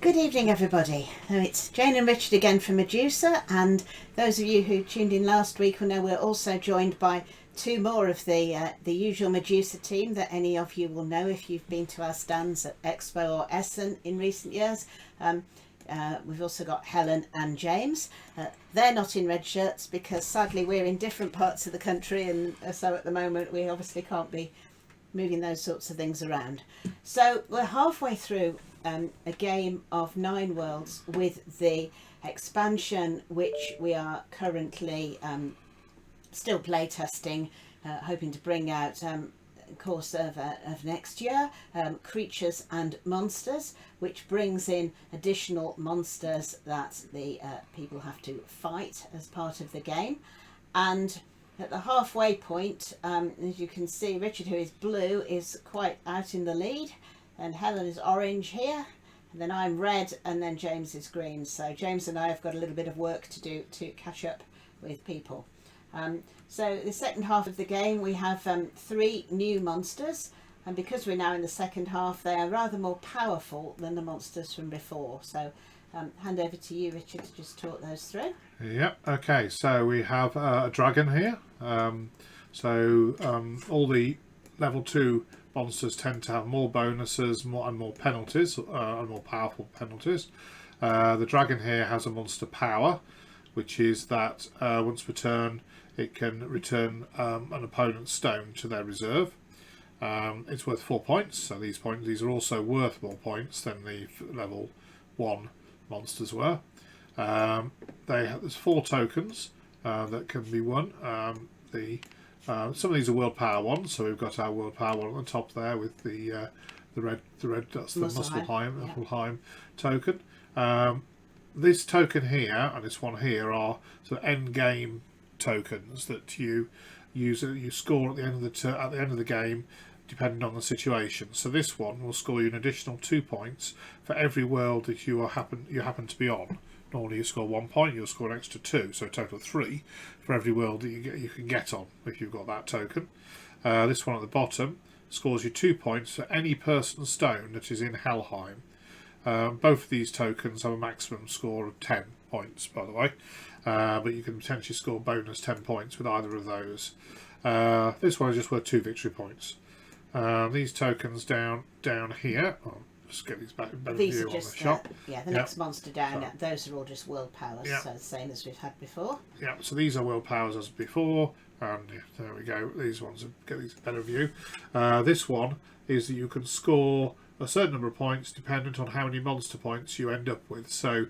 Good evening, everybody. It's Jane and Richard again from Medusa, and those of you who tuned in last week will know we're also joined by two more of the usual Medusa team that any of you will know if you've been to our stands at Expo or Essen in recent years. We've also got Helen and James. They're not in red shirts because sadly we're in different parts of the country, and so at the moment we obviously can't be moving those sorts of things around. So we're halfway through a game of Nineworlds with the expansion, which we are currently still playtesting, hoping to bring out course of next year, Creatures and Monsters, which brings in additional monsters that the people have to fight as part of the game. And at the halfway point, as you can see, Richard, who is blue, is quite out in the lead, and Helen is orange here, and then I'm red, and then James is green. So James and I have got a little bit of work to do to catch up with people. So the second half of the game, we have 3 new monsters, and because we're now in the second half, they are rather more powerful than the monsters from before. So hand over to you, Richard, to just talk those through. Yep. Okay. So we have a dragon here. All the level 2 monsters tend to have more bonuses, more penalties, and more powerful penalties. The dragon here has a monster power, which is that once per turn it can return an opponent's stone to their reserve. It's worth 4 points. So these are also worth more points than the level 1 monsters were. There's 4 tokens that can be won. Some of these are world power ones, so we've got our world power one on the top there with the red. That's the Muspelheim token. This token here and this one here are sort of end game tokens that you use. You score at the end of the game, depending on the situation. So this one will score you an additional 2 points for every world that you happen to be on. Normally you score 1 point, you'll score an extra 2, so a total of 3 for every world that you can get on if you've got that token. This one at the bottom scores you 2 points for any person's stone that is in Helheim. Both of these tokens have a maximum score of 10 points, by the way, but you can potentially score bonus 10 points with either of those. This one is just worth 2 victory points. These tokens down here. Just get these back in better These view are just on the shop. next monster down. Those are all just world powers, so the same as we've had before. Yeah, so these are world powers as before, and there we go. These ones get these better view. This one is that you can score a certain number of points dependent on how many monster points you end up with. So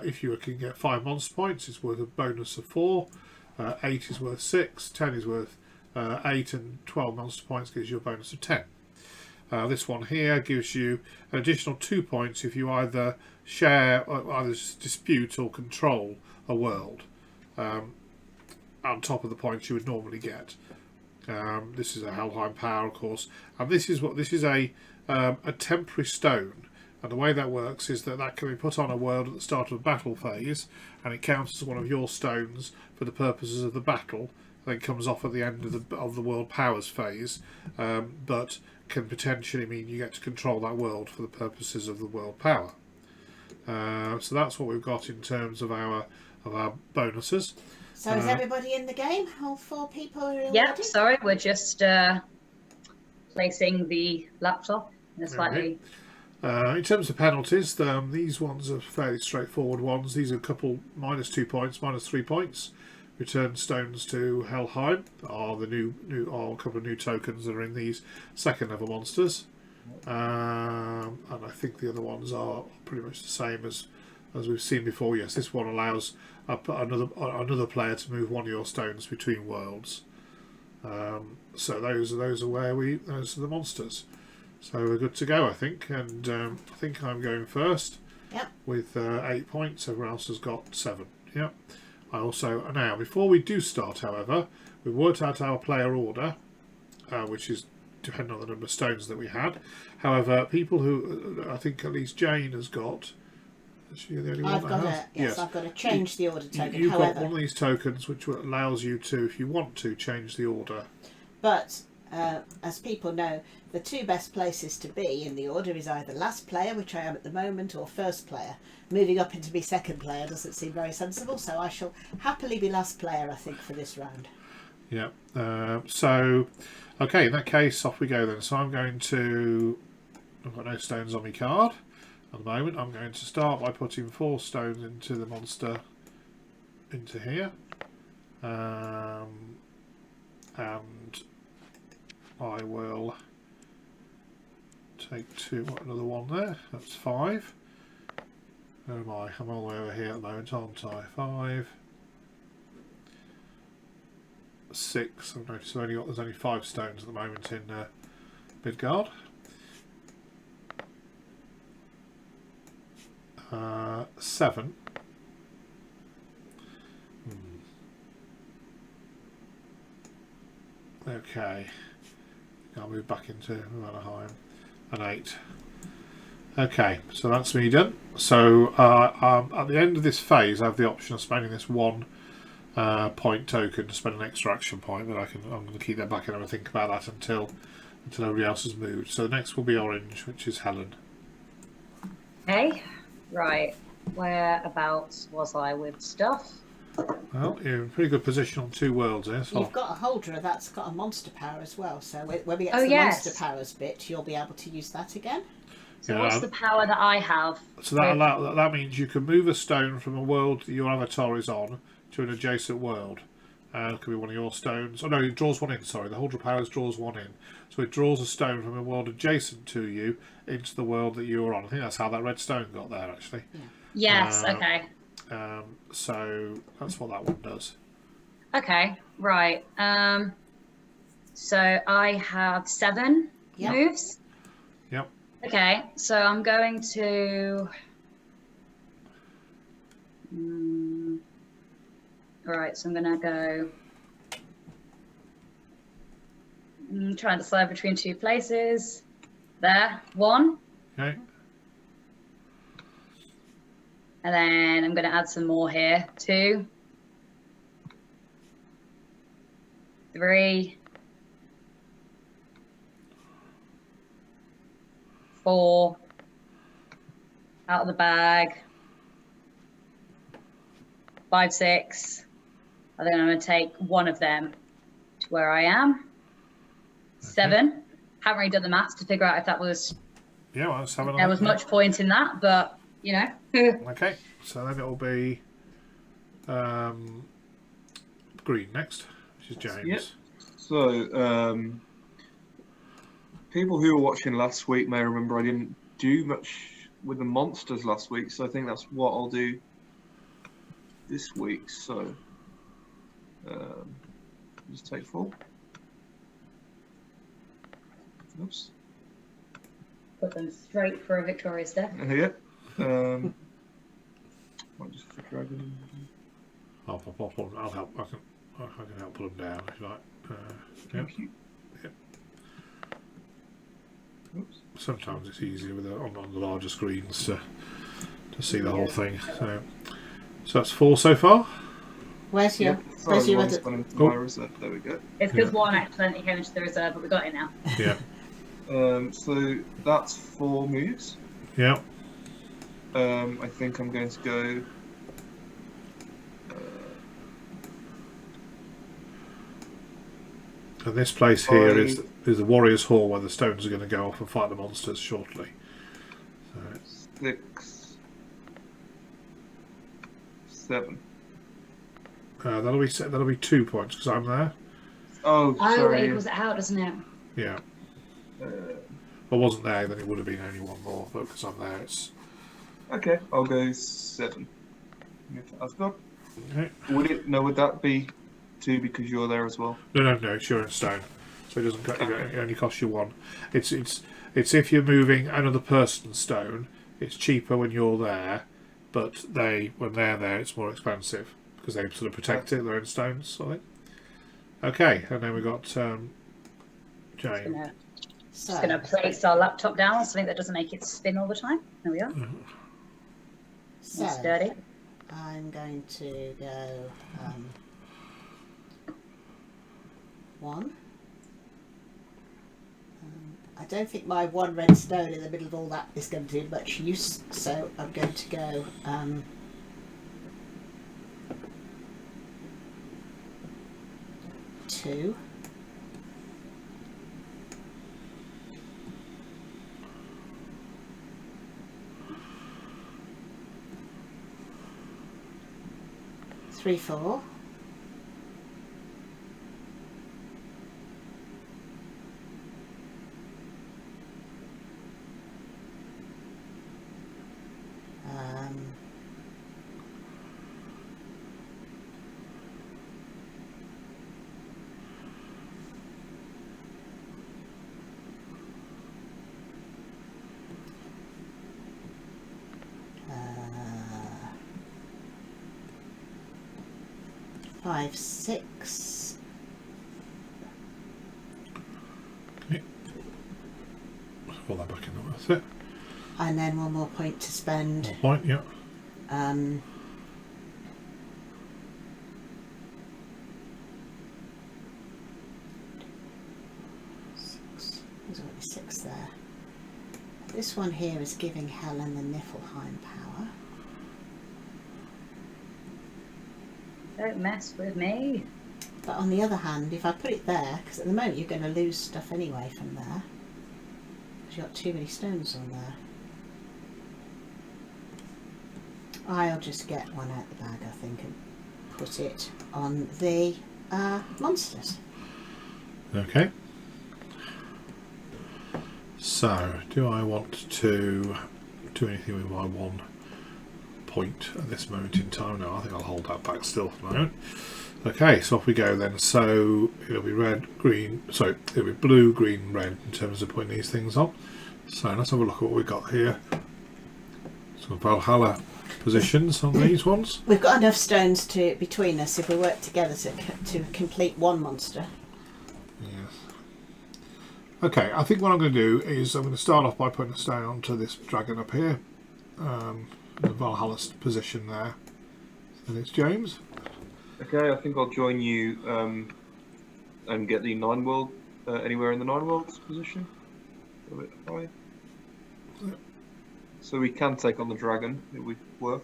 if you can get 5 monster points, it's worth a bonus of 4. 8 is worth 6. 10 is worth 8, and 12 monster points gives you a bonus of 10. This one here gives you an additional 2 points if you either share, or either dispute or control a world, on top of the points you would normally get. This is a Helheim power, of course, and this is a temporary stone. And the way that works is that can be put on a world at the start of the battle phase, and it counts as one of your stones for the purposes of the battle. Then comes off at the end of the world powers phase, but can potentially mean you get to control that world for the purposes of the world power. So that's what we've got in terms of our bonuses. So is everybody in the game? All 4 people are in? Yep, sorry, we're just placing the laptop in a slightly... In terms of penalties, these ones are fairly straightforward ones. These are a couple minus 2 points, minus 3 points. Return stones to Helheim are the a couple of new tokens that are in these second level monsters, and I think the other ones are pretty much the same as we've seen before. Yes, this one allows another player to move one of your stones between worlds. So those are those are the monsters. So we're good to go, I think, and I think I'm going first. Yep. With 8 points. Everyone else has got 7. Yep. Now, before we do start, however, we've worked out our player order, which is depending on the number of stones that we had. However, people who, I think at least Jane has got, is she the only one that has? Yes, I've got to change the order token. You've got one of these tokens which allows you to, if you want to, change the order. But as people know, the two best places to be in the order is either last player, which I am at the moment, or first player. Moving up into be second player doesn't seem very sensible, so I shall happily be last player, I think, for this round. Yeah. So, okay, in that case, off we go then. So I'm going to... I've got no stones on my card at the moment. I'm going to start by putting 4 stones into the monster into here. And I will take 2, another 1 there. That's 5. Where am I? I'm all the way over here at the moment, aren't I? 5. 6. I've noticed there's only 5 stones at the moment in Midgard. 7. Okay. I'll move back into Valheim. An 8. Okay, so that's me done. So at the end of this phase, I have the option of spending this 1 point token to spend an extra action point, but I'm going to keep that back and have a think about that until everybody else has moved. So the next will be orange, which is Helen. Okay, right. Whereabouts was I with stuff? Well, you're in a pretty good position on 2 worlds here. So You've got a holder that's got a monster power as well, so when we get to Oh, the yes. monster powers bit, you'll be able to use that again. So Yeah, what's the power that I have? So that means you can move a stone from a world that your avatar is on to an adjacent world. It could be one of your stones. Oh no, it draws 1 in, sorry. The Holder of Powers draws 1 in. So it draws a stone from a world adjacent to you into the world that you are on. I think that's how that red stone got there, actually. Yeah. Yes, okay. So that's what that one does. Okay, right. So I have 7 Yep. moves. Yep. Okay, so I'm going to... Alright, so I'm going to go... I'm trying to decide between 2 places. There, 1. Okay. And then I'm going to add some more here. 2. 3. 4. Out of the bag. 5, 6. I think I'm going to take 1 of them to where I am. 7. Haven't really done the maths to figure out if that was... Yeah, well, let's have There was much point in that, but, you know. Okay, so then it'll be green next, which is James. Yep. So, people who were watching last week may remember I didn't do much with the monsters last week, so I think that's what I'll do this week. So, just take 4. Oops. Put them straight for a victorious death. Yeah. Might just for dragon. I'll help. I can help put them down if you like. Thank you. Yep. Oops. Sometimes it's easier with on the larger screens to see the whole thing. So that's 4 so far. Where's your... Yep. Where's your One's other... gone into my reserve. There we go. It's because 1 accidentally came into the reserve, but we got it now. Yeah. So that's 4 moves. Yeah. I think I'm going to go. And this place here is the Warrior's Hall, where the stones are going to go off and fight the monsters shortly. So. 6, 7. That'll be 2 points because I'm there. Oh, Oh, sorry. it equals it out, doesn't it? Yeah. If I wasn't there, then it would have been only 1 more, but because I'm there, it's... Okay, I'll go 7. I've got. Okay. Would that be 2 because you're there as well? No, it's your own stone, so it doesn't. It only costs you 1. It's if you're moving another person's stone, it's cheaper when you're there, but when they're there, it's more expensive because they sort of protect their own stones. I think. Okay, and then we got Jane. Just going to place our laptop down on something that doesn't make it spin all the time. There we are. So, It's dirty. I'm going to go 1, I don't think my one red stone in the middle of all that is going to do much use, so I'm going to go 2. Three, 4. Five, 6. Okay. Pull that back in. That's it. And then one more point to spend. 1 point, yeah. 6. There's already 6 there. This one here is giving Helen the Niflheim power. Don't mess with me. But on the other hand, if I put it there, because at the moment you're going to lose stuff anyway from there, because you've got too many stones on there. I'll just get one out the bag, I think, and put it on the monsters. Okay. So, do I want to do anything with my 1 point at this moment in time? No, I think I'll hold that back still for the moment. Okay, so off we go then. So it'll be red, green, sorry, it'll be blue, green, red in terms of putting these things on. So let's have a look at what we've got here. Some Valhalla positions on these ones. We've got enough stones to between us if we work together to complete one monster. Yes. Okay, I think what I'm going to do is I'm going to start off by putting a stone onto this dragon up here. The Valhalla position there. And it's James. Okay, I think I'll join you and get the Nineworld anywhere in the Nineworlds position. A bit high. Yep. So we can take on the dragon. It would work.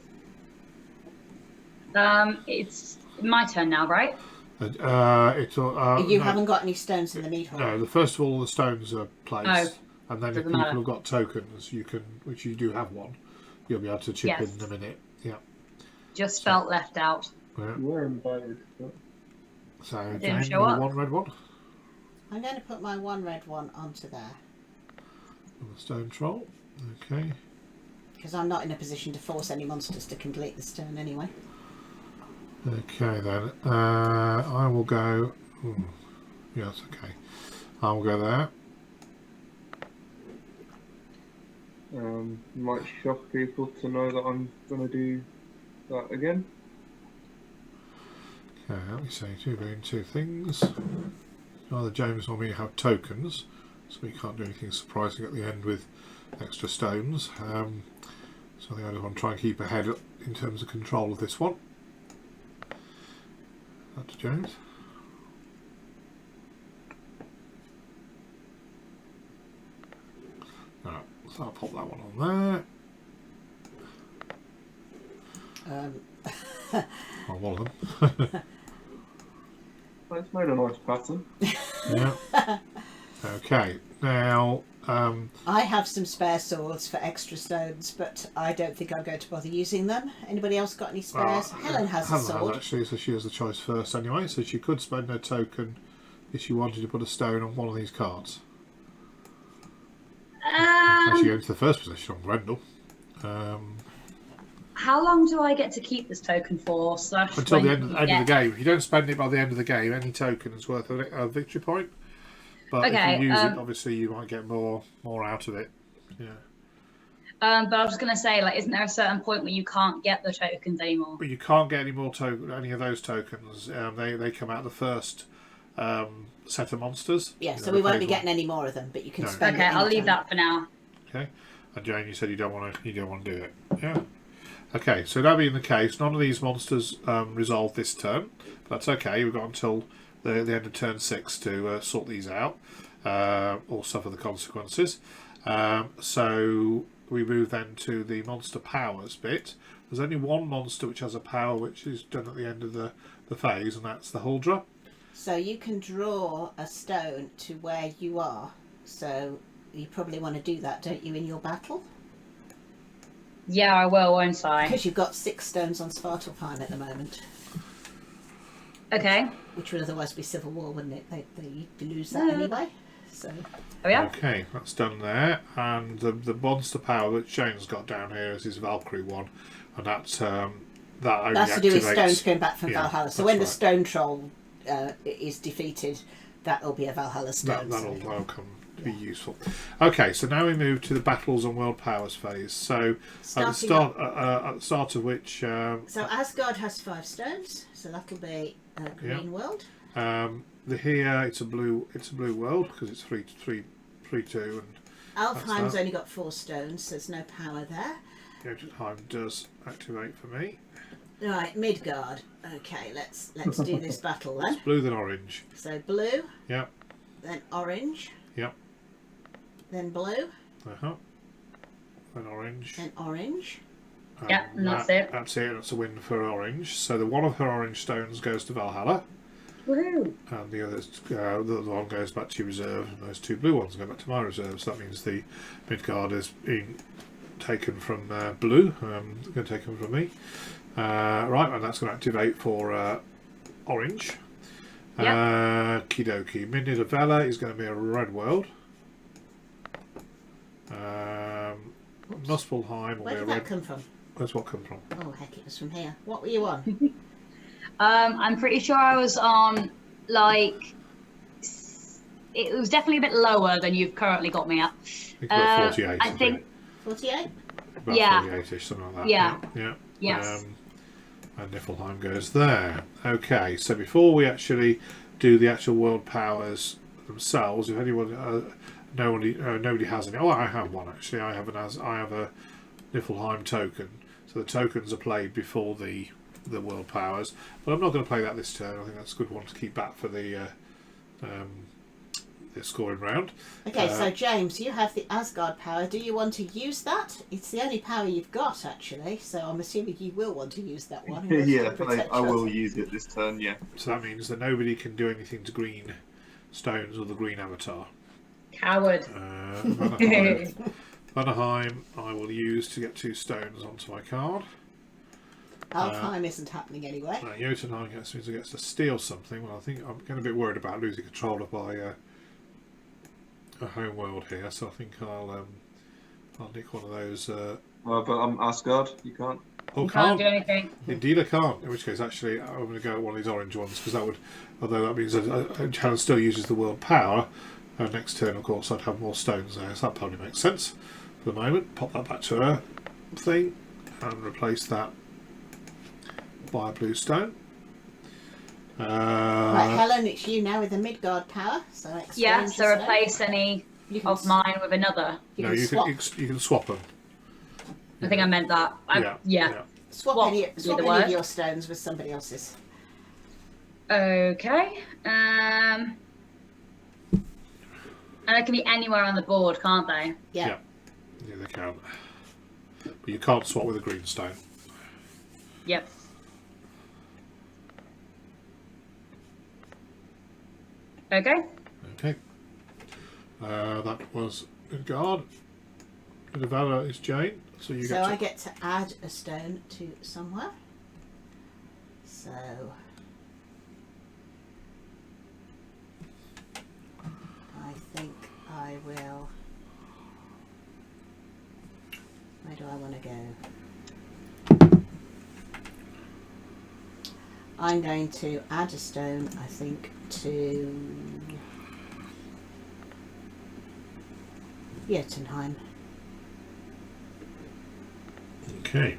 It's my turn now, right? You no, haven't got any stones in the meat hole. No, first of all the stones are placed, and then if doesn't people matter. have got tokens, you can, which you do have one, you'll be able to chip Yes. in a minute. Yeah. Just felt left out. Yeah. You were invited. So didn't Jane, show up. one red one I'm going to put my one red one onto there on the stone troll. Okay. because I'm not in a position to force any monsters to complete the stone anyway. Okay then. I will go. Yes. Okay. I will go there. Might shock people to know that I'm going to do that again. Okay. Let me see. 2 green, 2 things. Either James or me have tokens, so we can't do anything surprising at the end with extra stones. So I think I just want to try and keep ahead in terms of control of this one. That's James. Alright, so I'll pop that one on there. Oh, one of them. It's made a nice pattern. Yeah. Okay, now I have some spare swords for extra stones, but I don't think I'm going to bother using them. Anybody else got any spares? Helen has a sword. actually, so she has the choice first anyway, so she could spend her token if she wanted to put a stone on one of these cards. Actually, go into the first position on Grendel. How long do I get to keep this token for? Until the end of the game. If you don't spend it by the end of the game, any token is worth a victory point. But Okay, if you use it, obviously you might get more out of it. Yeah. But I was just going to say, like, isn't there a certain point where you can't get the tokens anymore? But you can't get any more any of those tokens. They come out the first set of monsters. Yeah, You so know, we the won't be phase one. getting any more of them, but you can No. spend Okay, it I'll leave anytime. that for now. Okay. And Jane, you said you don't want to do it. Yeah. Okay, so that being the case, none of these monsters resolve this turn. But that's okay. We've got until the end of turn 6 to sort these out. or suffer the consequences. So we move then to the monster powers bit. There's only one monster which has a power which is done at the end of the phase, and that's the Huldra. So you can draw a stone to where you are. So you probably want to do that, don't you, in your battle? Yeah, I will, won't I? Because you've got 6 stones on Svartalfheim at the moment. Okay. Which would otherwise be civil war, wouldn't it? You'd lose that anyway. So. Oh yeah. Okay, that's done there. And the monster power that Shane's got down here is his Valkyrie one, and that's that only That's to do with activates- stones coming back from Yeah, Valhalla. So that's when the right. stone troll is defeated, that'll be a Valhalla stone. That'll come to be useful. Okay, so now we move to the battles and world powers phase. So at the start of which So Asgard has 5 stones, so that'll be a green world. it's a blue world because it's 3-2 and Alfheim's that. only got 4 stones, so there's no power there. Jotunheim does activate for me. Right, Midgard. Okay, let's do this battle then. It's blue then orange. So blue, Yep. then orange, Yep. then blue, Then orange. then orange. Yeah, and that's it. That's it. That's a win for orange. So the one of her orange stones goes to Valhalla, Woohoo! and the other one goes back to your reserve, and those 2 blue ones go back to my reserve. So that means the Midgard is being taken from blue. Going to take them from me. Right, and that's going to activate for orange. Yep. Kidoki. Midnidavella is going to be a red world. Muspelheim will Where be a did that red. come from? Where's what come from? Oh heck, it was from here. What were you on? I'm pretty sure I was on like it was definitely a bit lower than you've currently got me at. I think about 48. I think 48? About yeah. 48ish, something like that. Yeah. Yeah. Yes. And Niflheim goes there. Okay, so before we actually do the actual world powers themselves, if anyone, nobody has any. Oh, I have one actually. I have a Niflheim token. So the tokens are played before the world powers, but I'm not going to play that this turn. I think that's a good one to keep back for the scoring round. Okay, so James, you have the Asgard power. Do you want to use that? It's the only power you've got, actually, so I'm assuming you will want to use that one. Yeah, I will use it this turn, yeah. So that means that nobody can do anything to green stones or the green avatar. Coward. Vanaheim, I will use to get 2 stones onto my card. Alfheim isn't happening anyway. Jotunheim gets to steal something. Well, I think I'm getting a bit worried about losing control of my a home world here, so I think I'll nick one of those. But I'm Asgard, you can't. Oh, You can't do anything. Indeed, I can't. In which case, actually, I'm going to go at one of these orange ones because that would, although that means that Helen still uses the world power. Next turn, of course, I'd have more stones there, so that probably makes sense for the moment. Pop that back to her thing and replace that by a blue stone. Right, Helen, it's you now with the Midgard power. So Yeah, exchange so your stone. replace any You can of mine with another. You No, can you swap, can swap them. I think I meant that. Yeah. swap swap any either of way. your stones with somebody else's. Okay. And they can be anywhere on the board, can't they? Yeah. Yeah, they can. But you can't swap with a green stone. Yep. Okay. Okay. That was Midgard. Midavella is Jane, so you So get to... I get to add a stone to somewhere. So I think I will. Where do I want to go? I'm going to add a stone, I think, to Jotunheim. Okay.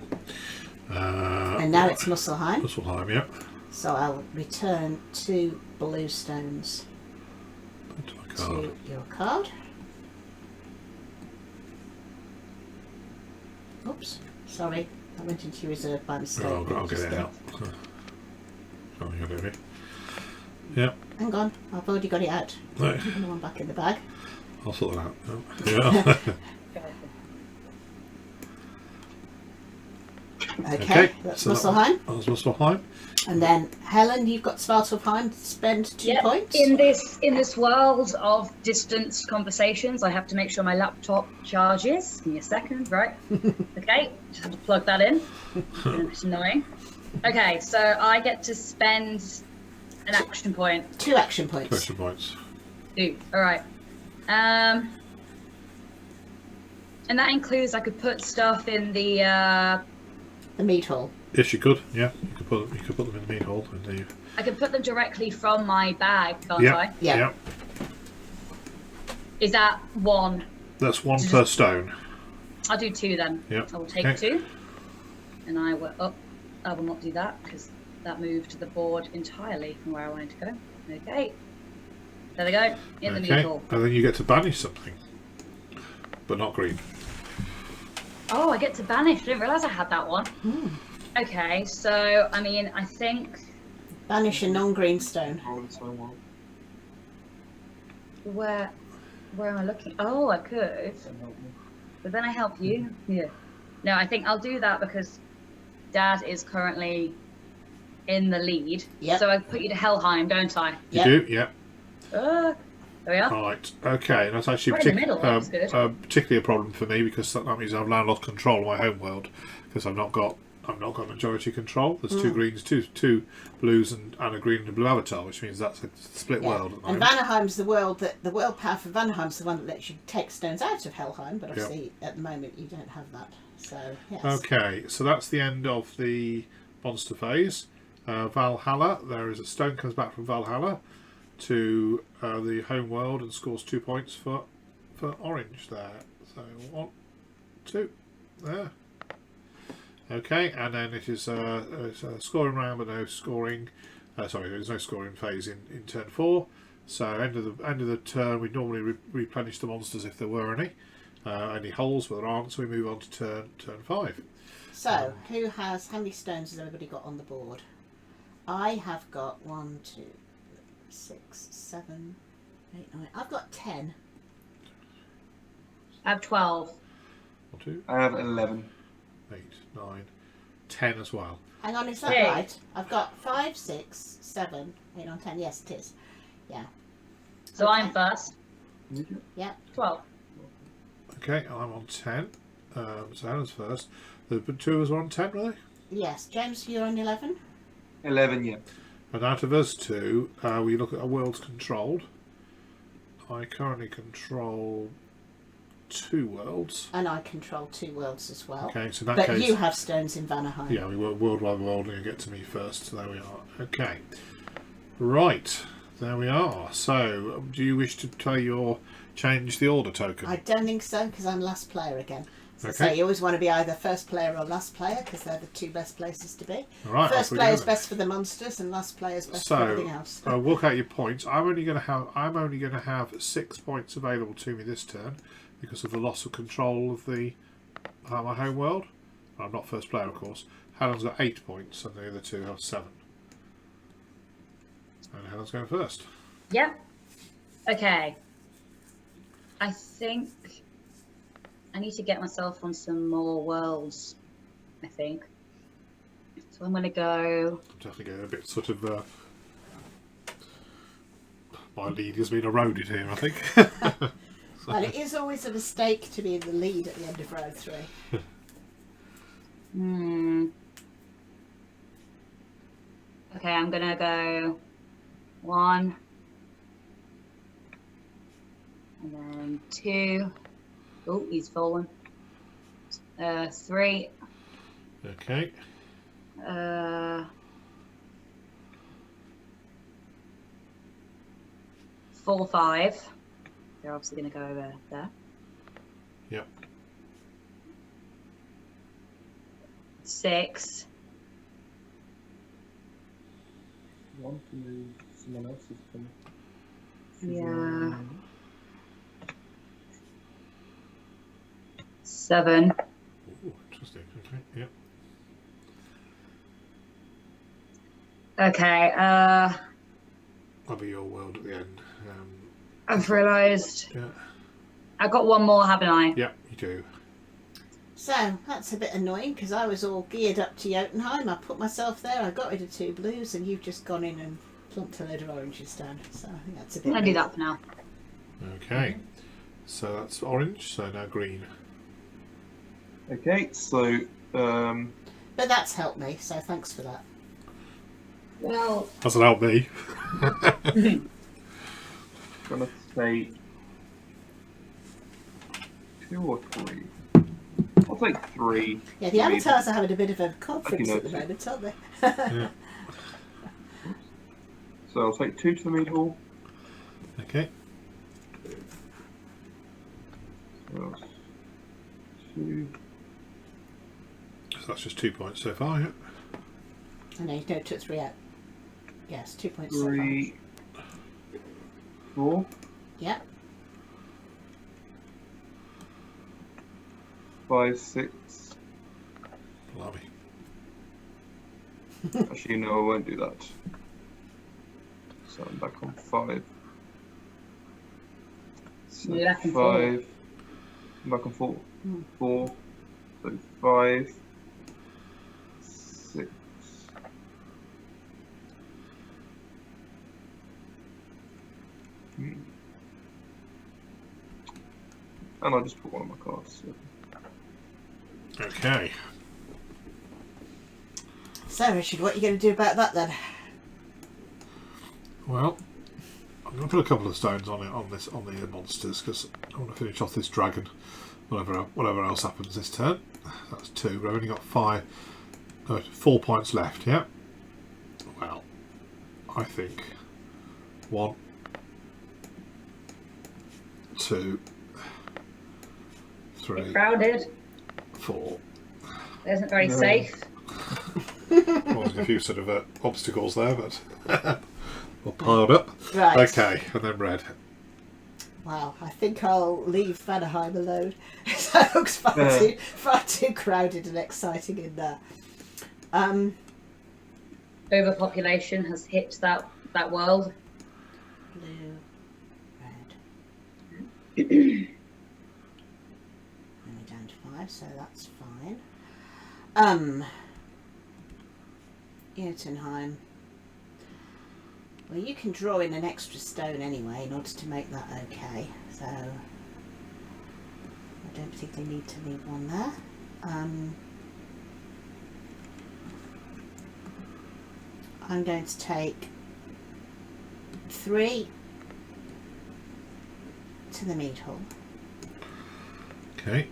And now it's Muspelheim. Muspelheim, yep. So I'll return 2 blue stones To my card. to your card. Oops, sorry, I went into your reserve by mistake. Oh, I'll get it out. Oh, you're doing it. Yep. hang on. I've already got it out. Right. Another one back in the bag. I'll sort that out. Oh, yeah. Okay, that's so Musselheim. That's Musselheim. And then Helen, you've got Svartalfheim to spend 2 Yep. points. In this world of distance conversations, I have to make sure my laptop charges. Give me a second, right? Okay, just have to plug that in. It's annoying. Okay, so I get to spend an action point. 2 action points. Question points. 2. All right. And that includes I could put stuff in the. The meat hall. Yes, you could. Yeah, you could put them in the meat hall, indeed. I could put them directly from my bag, can't Yeah. I? Yeah. Yeah. Is that 1? That's 1 per stone. I'll do 2 then. Yeah. I will take Okay. 2. And I will. Oh, I will not do that because that moved the board entirely from where I wanted to go. Okay. There they go. In the middle. And then you get to banish something, but not green. Oh, I get to banish. I didn't realise I had that one. Okay, so I mean, I think Banish a non-green stone. Oh, it's so well. where am I looking? Oh, I could, but then I help you. Yeah. No, I think I'll do that because Dad is currently in the lead. Yep. So I put you to Helheim, don't I? Yep. You do, yeah. There we are. Right. Okay, and that's actually Right in the middle, that's good. particularly a problem for me because that means I've now lost control of my home world because I've not got majority control. There's 2 greens, two blues, and a green and a blue avatar, which means that's a split world. At the And moment. Vanaheim's the world power for Vanaheim's the one that lets you take stones out of Helheim, but obviously at the moment you don't have that. So yes. Okay, so that's the end of the monster phase. Valhalla. There is a stone comes back from Valhalla to the home world and scores 2 points for orange there. So 1, 2, there. Okay, and then it is it's a scoring round, but no scoring. Sorry, there's no scoring phase in turn 4. So end of the turn, we normally replenish the monsters if there were any holes, but there aren't. So we move on to turn 5. So how many stones has everybody got on the board? I have got 1, 2, 6, 7, 8, 9. I've got 10. I have 12. 1, 2, I have 11. 8, 9, 10 as well. Hang on, is that Okay. right? I've got 5, 6, 7, 8, 9, 10. Yes, it is. Yeah. So Okay. I'm first. Yeah. 12. Okay, I'm on 10. So Helen's first. The 2 of us are on 10, were they? Yes. James, you're on 11. 11, yeah. And out of us 2, we look at our worlds controlled. I currently control 2 worlds. And I control 2 worlds as well. Okay, so in that But case, you have stones in Vanaheim. yeah, we work world by world, and you get to me first. So there we are. Okay, right, there we are. So, do you wish to play your change the order token? I don't think so because I'm last player again. So Okay. you always want to be either first player or last player because they're the 2 best places to be. All right, First off we player is go. best for the monsters and last player is best for So, everything else. work out your points. I'm only going to have 6 points available to me this turn because of the loss of control of my home world. I'm not first player, of course. Helen's got 8 points, and the other 2 have 7. And Helen's going first. Yep. Okay. I think I need to get myself on some more worlds, I think. So I'm going to go... I'm definitely getting a bit sort of... my lead has been eroded here, I think. Well, it is always a mistake to be in the lead at the end of round 3. Okay, I'm going to go 1. And then 2. Oh, he's fallen. 3. Okay. 4, 5. They're obviously going to go over there. Yep. 6. One can move someone else's thing. Yeah. 7. Ooh, interesting. Okay. Yep. Okay. That'll be your world at the end. I've realised. Yeah. I've got one more, haven't I? Yeah, you do. So that's a bit annoying because I was all geared up to Jotunheim. I put myself there. I got rid of 2 blues, and you've just gone in and plumped a load of oranges down. So I think that's a bit. I'll do that for now. Okay. So that's orange. So now green. Okay, so But that's helped me. So thanks for that. Well, Doesn't help me. gonna say 2 or 3. I'll take 3. Yeah, the avatars are having a bit of a conference Okay, at the moment, aren't they? Yeah. So I'll take 2 to the middle. Okay. So 2. So that's just 2 points so far. Yeah. I know you took 3 out. Yes, 2 points. 3. 4. Yeah. 5, 6. Blimey. Actually, no, I won't do that. So I'm back on 5. So You're back on 5. I'm back on 4. 4. So 5. 6. And I'll just put one of my cards. So. Okay. So Richard, what are you going to do about that then? Well, I'm going to put a couple of stones on it on the monsters because I want to finish off this dragon. Whatever else happens this turn. That's 2. We've only got 4 points left. Yeah. Well, I think 1, 2, 3, it's crowded. 4. It isn't very No. safe. Well, there's a few sort of obstacles there, but all piled up. Right. Okay, and then red. Wow, I think I'll leave Vanaheim alone. That looks far too crowded and exciting in there. Overpopulation has hit that world. Blue, red. Only down to 5, so that's fine. Jotunheim. Well, you can draw in an extra stone anyway in order to make that okay. So I don't particularly need to leave one there. I'm going to take 3 to the meat hall. Okay.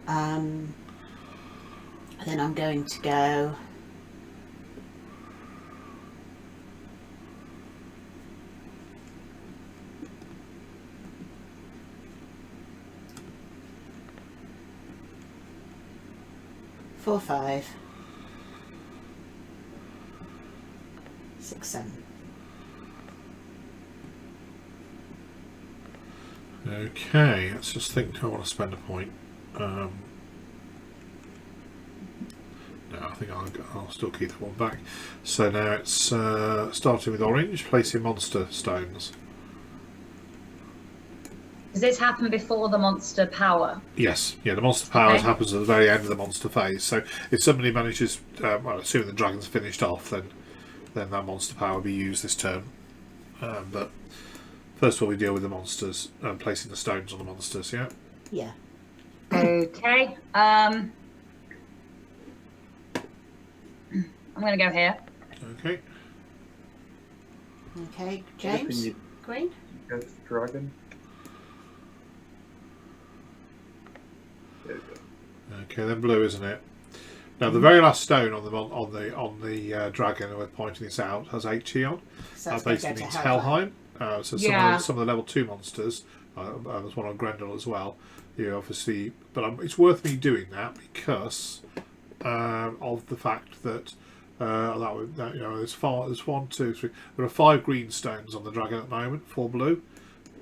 Then I'm going to go 4, 5, 6, 7. Okay, let's just think. Do I want to spend a point? No, I think I'll still keep that one back. So now it's starting with orange, placing monster stones. Does this happen before the monster power? Yes, yeah, the monster powers Okay. happens at the very end of the monster phase. So if somebody manages, well, assuming the dragon's finished off, then that monster power will be used this turn. But first of all, we deal with the monsters, placing the stones on the monsters. Yeah. Yeah. Okay. I'm going to go here. Okay. Okay, Anything James? you Green? go for dragon? There we go. Okay, then blue, isn't it? Now the very last stone on the dragon, and we're pointing this out, has HE on. So That that's going to go basically to means Helheim. Helheim. So Yeah. some of the level 2 monsters, there's one on Grendel as well. You obviously, but it's worth me doing that because of the fact that there's 1, 2, 3. There are 5 green stones on the dragon at the moment, 4 blue.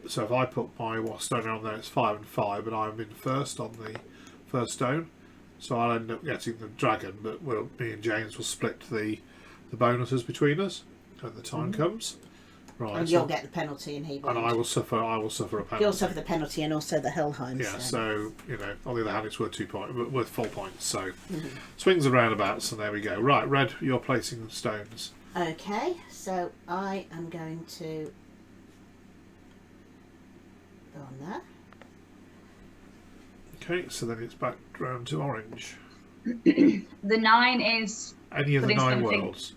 So if I put my stone on there, it's 5 and 5, but I'm in first on the first stone. So I'll end up getting the dragon, but me and James will split the bonuses between us. when the time comes. Right. And you'll get the penalty and he won't. And I will suffer a penalty. You'll suffer the penalty and also the Helheim. Yeah, so, on the other hand, it's worth 2 points, worth 4 points. So, swings and roundabouts, and there we go. Right, Red, you're placing the stones. Okay, so I am going to go on there. Okay, so then it's back round to Orange. The 9 is Any of the putting 9 something worlds.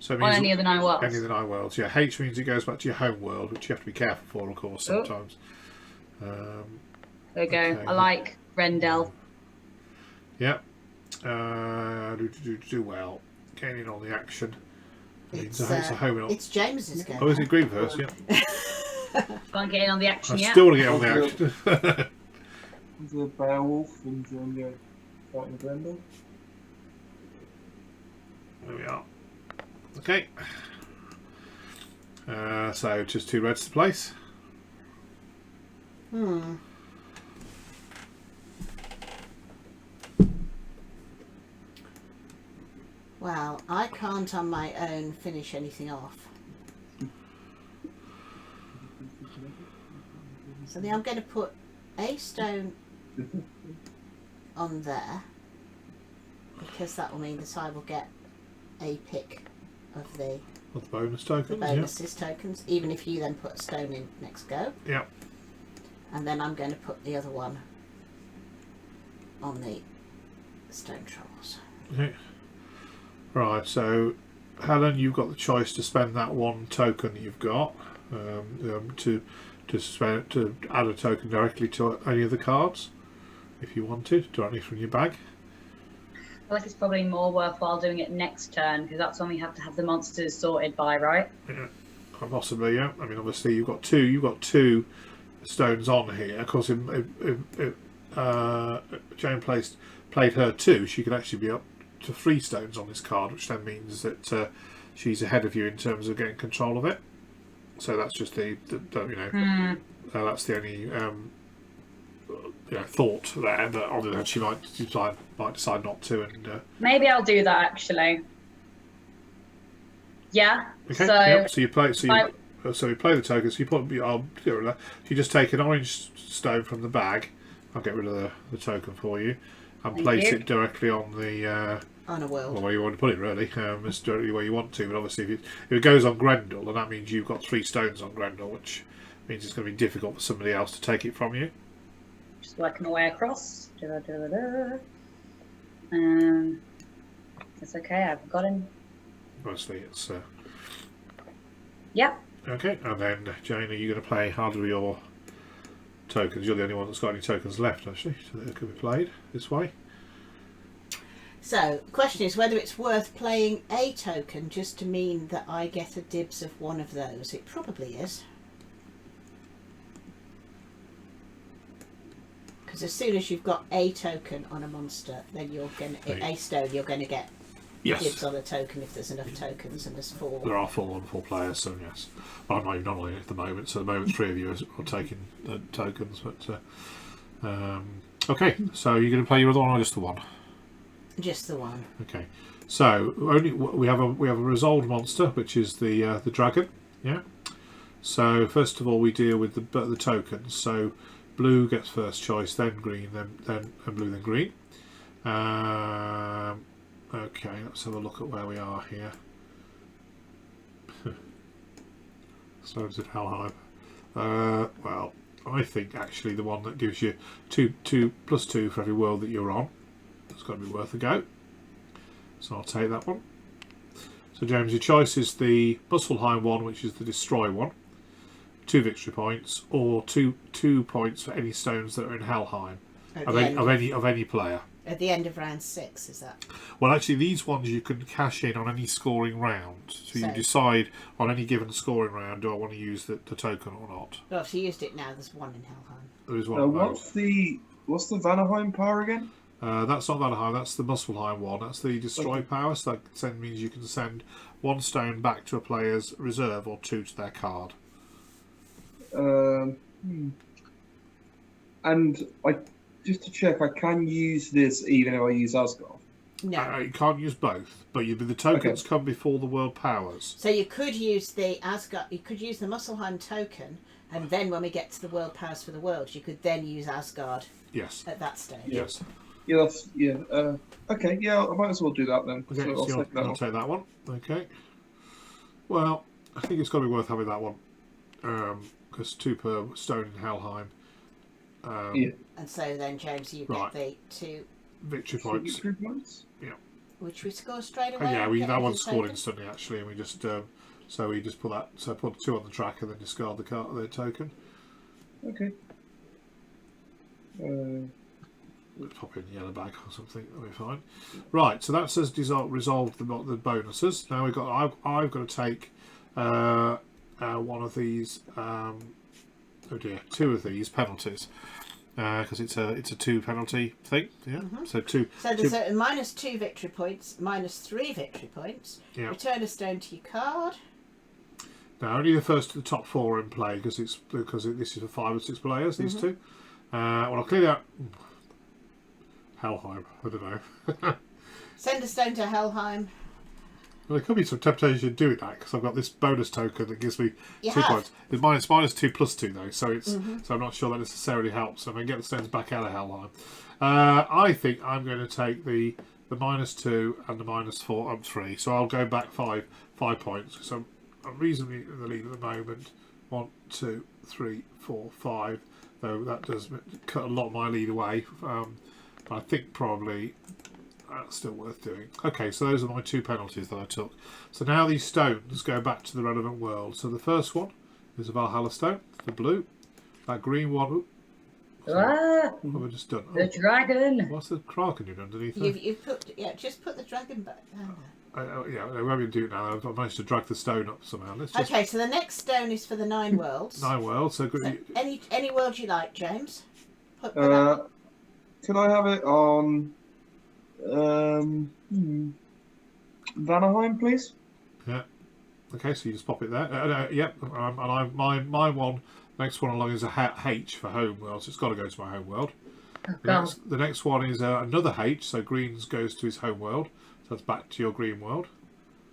So it on means any of the 9 worlds. any of the 9 worlds. Yeah, H means it goes back to your home world, which you have to be careful for, of course, sometimes. There we go. Okay. I like Rendell. Yeah. Do well. Getting in on the action. It's a home and It's James's go. Oh, is it green first? Yeah. Can't get in on the action I yet. still want to get on the action. The Beowulf and Junior fighting Grendel. There we are. Okay. So just 2 reds to place. Well, I can't on my own finish anything off. So then I'm going to put a stone on there, because that will mean that I will get a pick of the With bonus tokens. bonuses tokens, even if you then put a stone in next go. Yeah. And then I'm going to put the other one on the stone trolls. Okay. Right, so Helen, you've got the choice to spend that 1 token that you've got to add a token directly to any of the cards, if you wanted, directly from your bag. I feel like it's probably more worthwhile doing it next turn, because that's when we have to have the monsters sorted by, right? Yeah, possibly. Yeah. I mean, obviously you've got two stones on here. Of course, if Jane played her 2, she could actually be up to 3 stones on this card, which then means that she's ahead of you in terms of getting control of it. So that's just that's the only thought there. That on the other hand, she might decide not to. And maybe I'll do that actually. Yeah. okay. So Yep. So you play. So you play the tokens. So you put. I'll get rid of that. You just take an orange stone from the bag. I'll get rid of the token for you, and place it directly on the. On a world. Well, where you want to put it, really. It's directly where you want to, but obviously if it goes on Grendel, then that means you've got 3 stones on Grendel, which means it's going to be difficult for somebody else to take it from you. just work my way across. It's okay, I've got him. Mostly it's... Yep. Okay, and then Jane, are you going to play harder with your tokens? You're the only one that's got any tokens left, actually, so that could be played this way. So, the question is whether it's worth playing a token just to mean that I get a dibs of one of those. It probably is. Because as soon as you've got a token on a monster, then you're going to, a stone, you're going to get dibs on a token if there's enough tokens, and there's 4. There are 4 players, so yes. Well, I'm not even on it at the moment, so at the moment 3 of you are taking the tokens. But okay, so you're going to play your other one or just the one? Just the one. Okay, so we have a resolved monster, which is the dragon. Yeah. So first of all, we deal with the tokens. So blue gets first choice, then green, then blue, then green. Okay, let's have a look at where we are here. Stones of Helheim. Well, I think actually the one that gives you 2 plus 2 for every world that you're on. It's got to be worth a go. So I'll take that one. So James, your choice is the Muspelheim one, which is the destroy one. 2 victory points, or 2 points for any stones that are in Helheim of any player. At the end of round 6, is that? Well, actually, these ones you can cash in on any scoring round. So you decide on any given scoring round, do I want to use the token or not? Well, if you used it now, there's 1 in Helheim. There is one. What's the Vanaheim power again? That's not Vanaheim, that's the Muspelheim one. That's the destroy power, so that means you can send 1 stone back to a player's reserve or 2 to their card. And just to check, I can use this even if I use Asgard. No. You can't use both, but the tokens come before the world powers. So you could use the Asgard. You could use the Muspelheim token, and then when we get to the world powers for the world, you could then use Asgard. Yes. At that stage. Yes. Yeah. Okay. Yeah. I might as well do that then. Okay. So I'll take that one. Okay. Well, I think it's got to be worth having that one, because 2 per stone in Helheim. Yeah. And so then, James, you get the 2 victory points. Victory points. Yeah. Which we score straight Oh, away. yeah, that one's scored instantly actually, and we just so we just put that. So put 2 on the track and then discard the token. Okay. Let's pop in the yellow bag or something. That'll be fine. Right. So that says resolve the bonuses. Now we've got. I've got to take one of these. Oh dear, 2 of these penalties. Because it's a 2 penalty thing, yeah. So 2. So there's a -2 victory points, -3 victory points. Yeah. Return a stone to your card. Now only the top 4 are in play because this is for 5 or 6 players. These 2. Well, I'll clear out Helheim. I don't know. Send a stone to Helheim. Well, there could be some temptation doing that because I've got this bonus token that gives me You 2 have. points. It's -2 +2 though, so it's so I'm not sure that necessarily helps. I'm going to get the stones back out of Helheim. I think I'm going to take the -2 and the -4 up 3, so I'll go back 5 points. So I'm reasonably in the lead at the moment. 1, 2, 3, 4, 5. Though that does cut a lot of my lead away. But I think probably. That's still worth doing. Okay, so those are my 2 penalties that I took. So now these stones go back to the relevant world. So the first one is a Valhalla stone, the blue. That green one. What have I just done? The dragon. What's the kraken doing underneath there? You've put just put the dragon back down there. Yeah, I won't do it now. I've managed to drag the stone up somehow. Let's just Okay, so the next stone is for the Nineworlds. Nineworlds. So So any world you like, James. Put Can I have it on Vanaheim, please? yeah. Okay, so you just pop it there. Yep. And my one. Next one along is a H for home world, so it's got to go to my home world. The next one is another H, so greens goes to his home world, so that's back to your green world.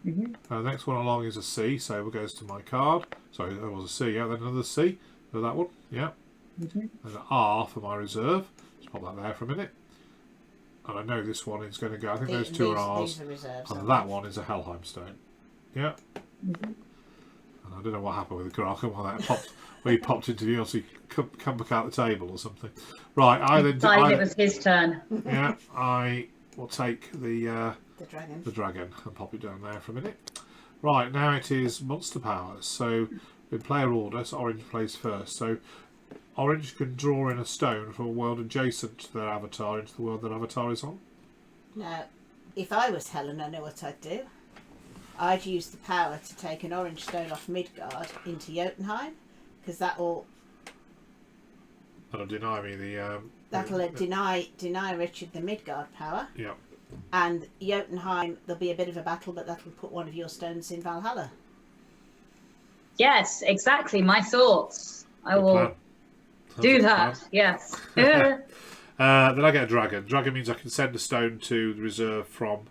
The next one along is a C, so it goes to my card. Sorry, there was a C, yeah, then another C for that one, yeah. And an R for my reserve. Just pop that there for a minute. And I know this one is going to go, I think those 2 are R's. These are reserves, And that one is a Helheim stone. Yeah. And I don't know what happened with the Kraken when that popped. When he popped into view, so he come back out the table or something. Right, It was his turn. Yeah, I will take the dragon and pop it down there for a minute. Right, now it is monster powers. So in player order, so orange plays first. So orange can draw in a stone from a world adjacent to their avatar into the world that avatar is on. Now, if I was Helen, I know what I'd do. I'd use the power to take an orange stone off Midgard into Jotunheim, because that'll deny me the. deny Richard the Midgard power. Yeah. And Jotunheim, there'll be a bit of a battle, but that'll put one of your stones in Valhalla. Yes, exactly. My thoughts. I will do that. Yes. Then I get a dragon. Dragon means I can send a stone to the reserve from.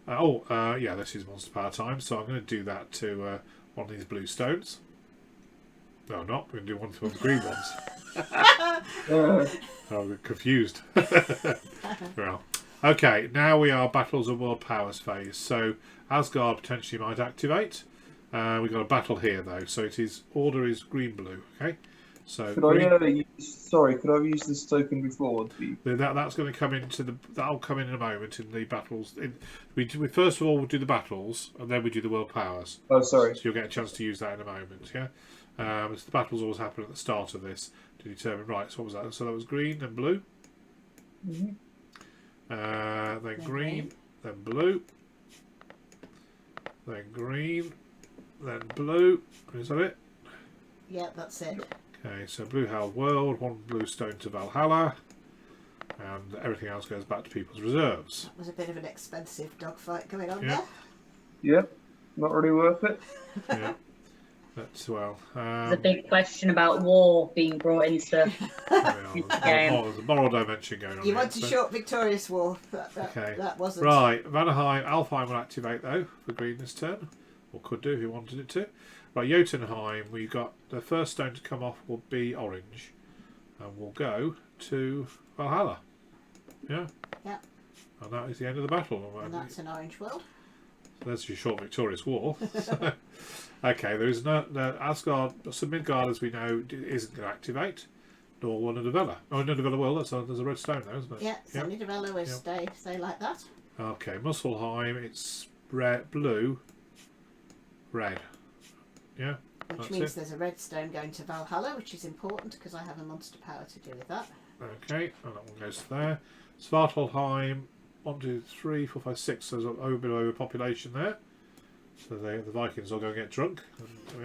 Yeah, this is monster power time, so I'm going to do that to one of these blue stones. No, I'm not. We're going to do one of the green ones. I'm confused. Well, okay, now we are Battles of World Powers phase. So Asgard potentially might activate. We've got a battle here though, so order is green-blue. Okay, so could I have used this token before? That's going to come that'll come in a moment in the battles. We first of all we'll do the battles, and then we do the World Powers. Oh, sorry. So you'll get a chance to use that in a moment. Yeah. So the battles always happen at the start of this to determine. Right, so what was that? So that was green and blue. Then green, then blue, then green, then blue. Is that it? Yeah, that's it. Okay, so blue held world, 1 blue stone to Valhalla, and everything else goes back to people's reserves. That was a bit of an expensive dogfight going on Yeah. there. Yeah, not really worth it. Yeah. But well, There's a big question about war being brought into there's a moral dimension going on. You here, want a so- short victorious war. Okay. That wasn't. Right, Vanaheim, Alfheim will activate though for green this turn, or could do if you wanted it to. Right, Jotunheim, we got the first stone to come off will be orange, and we'll go to Valhalla. Yeah. Yeah. And that is the end of the battle. And that's an orange world. So there's your short victorious war. So, okay, there is no Asgard. So Midgard, as we know, isn't going to activate. Nor will Nidavella. Oh, Nidavella will. There's a red stone there, isn't it? Yeah, so Yep. Nidavella will stay like that. Okay, Muspelheim, it's red, blue, red. Yeah. Which That's means it. there's a red stone going to Valhalla, which is important because I have a monster power to do with that. Okay, and that one goes there. Svartalfheim, 1, 2, 3, 4, 5, 6. There's a bit of overpopulation there. So the Vikings will go and get drunk. And there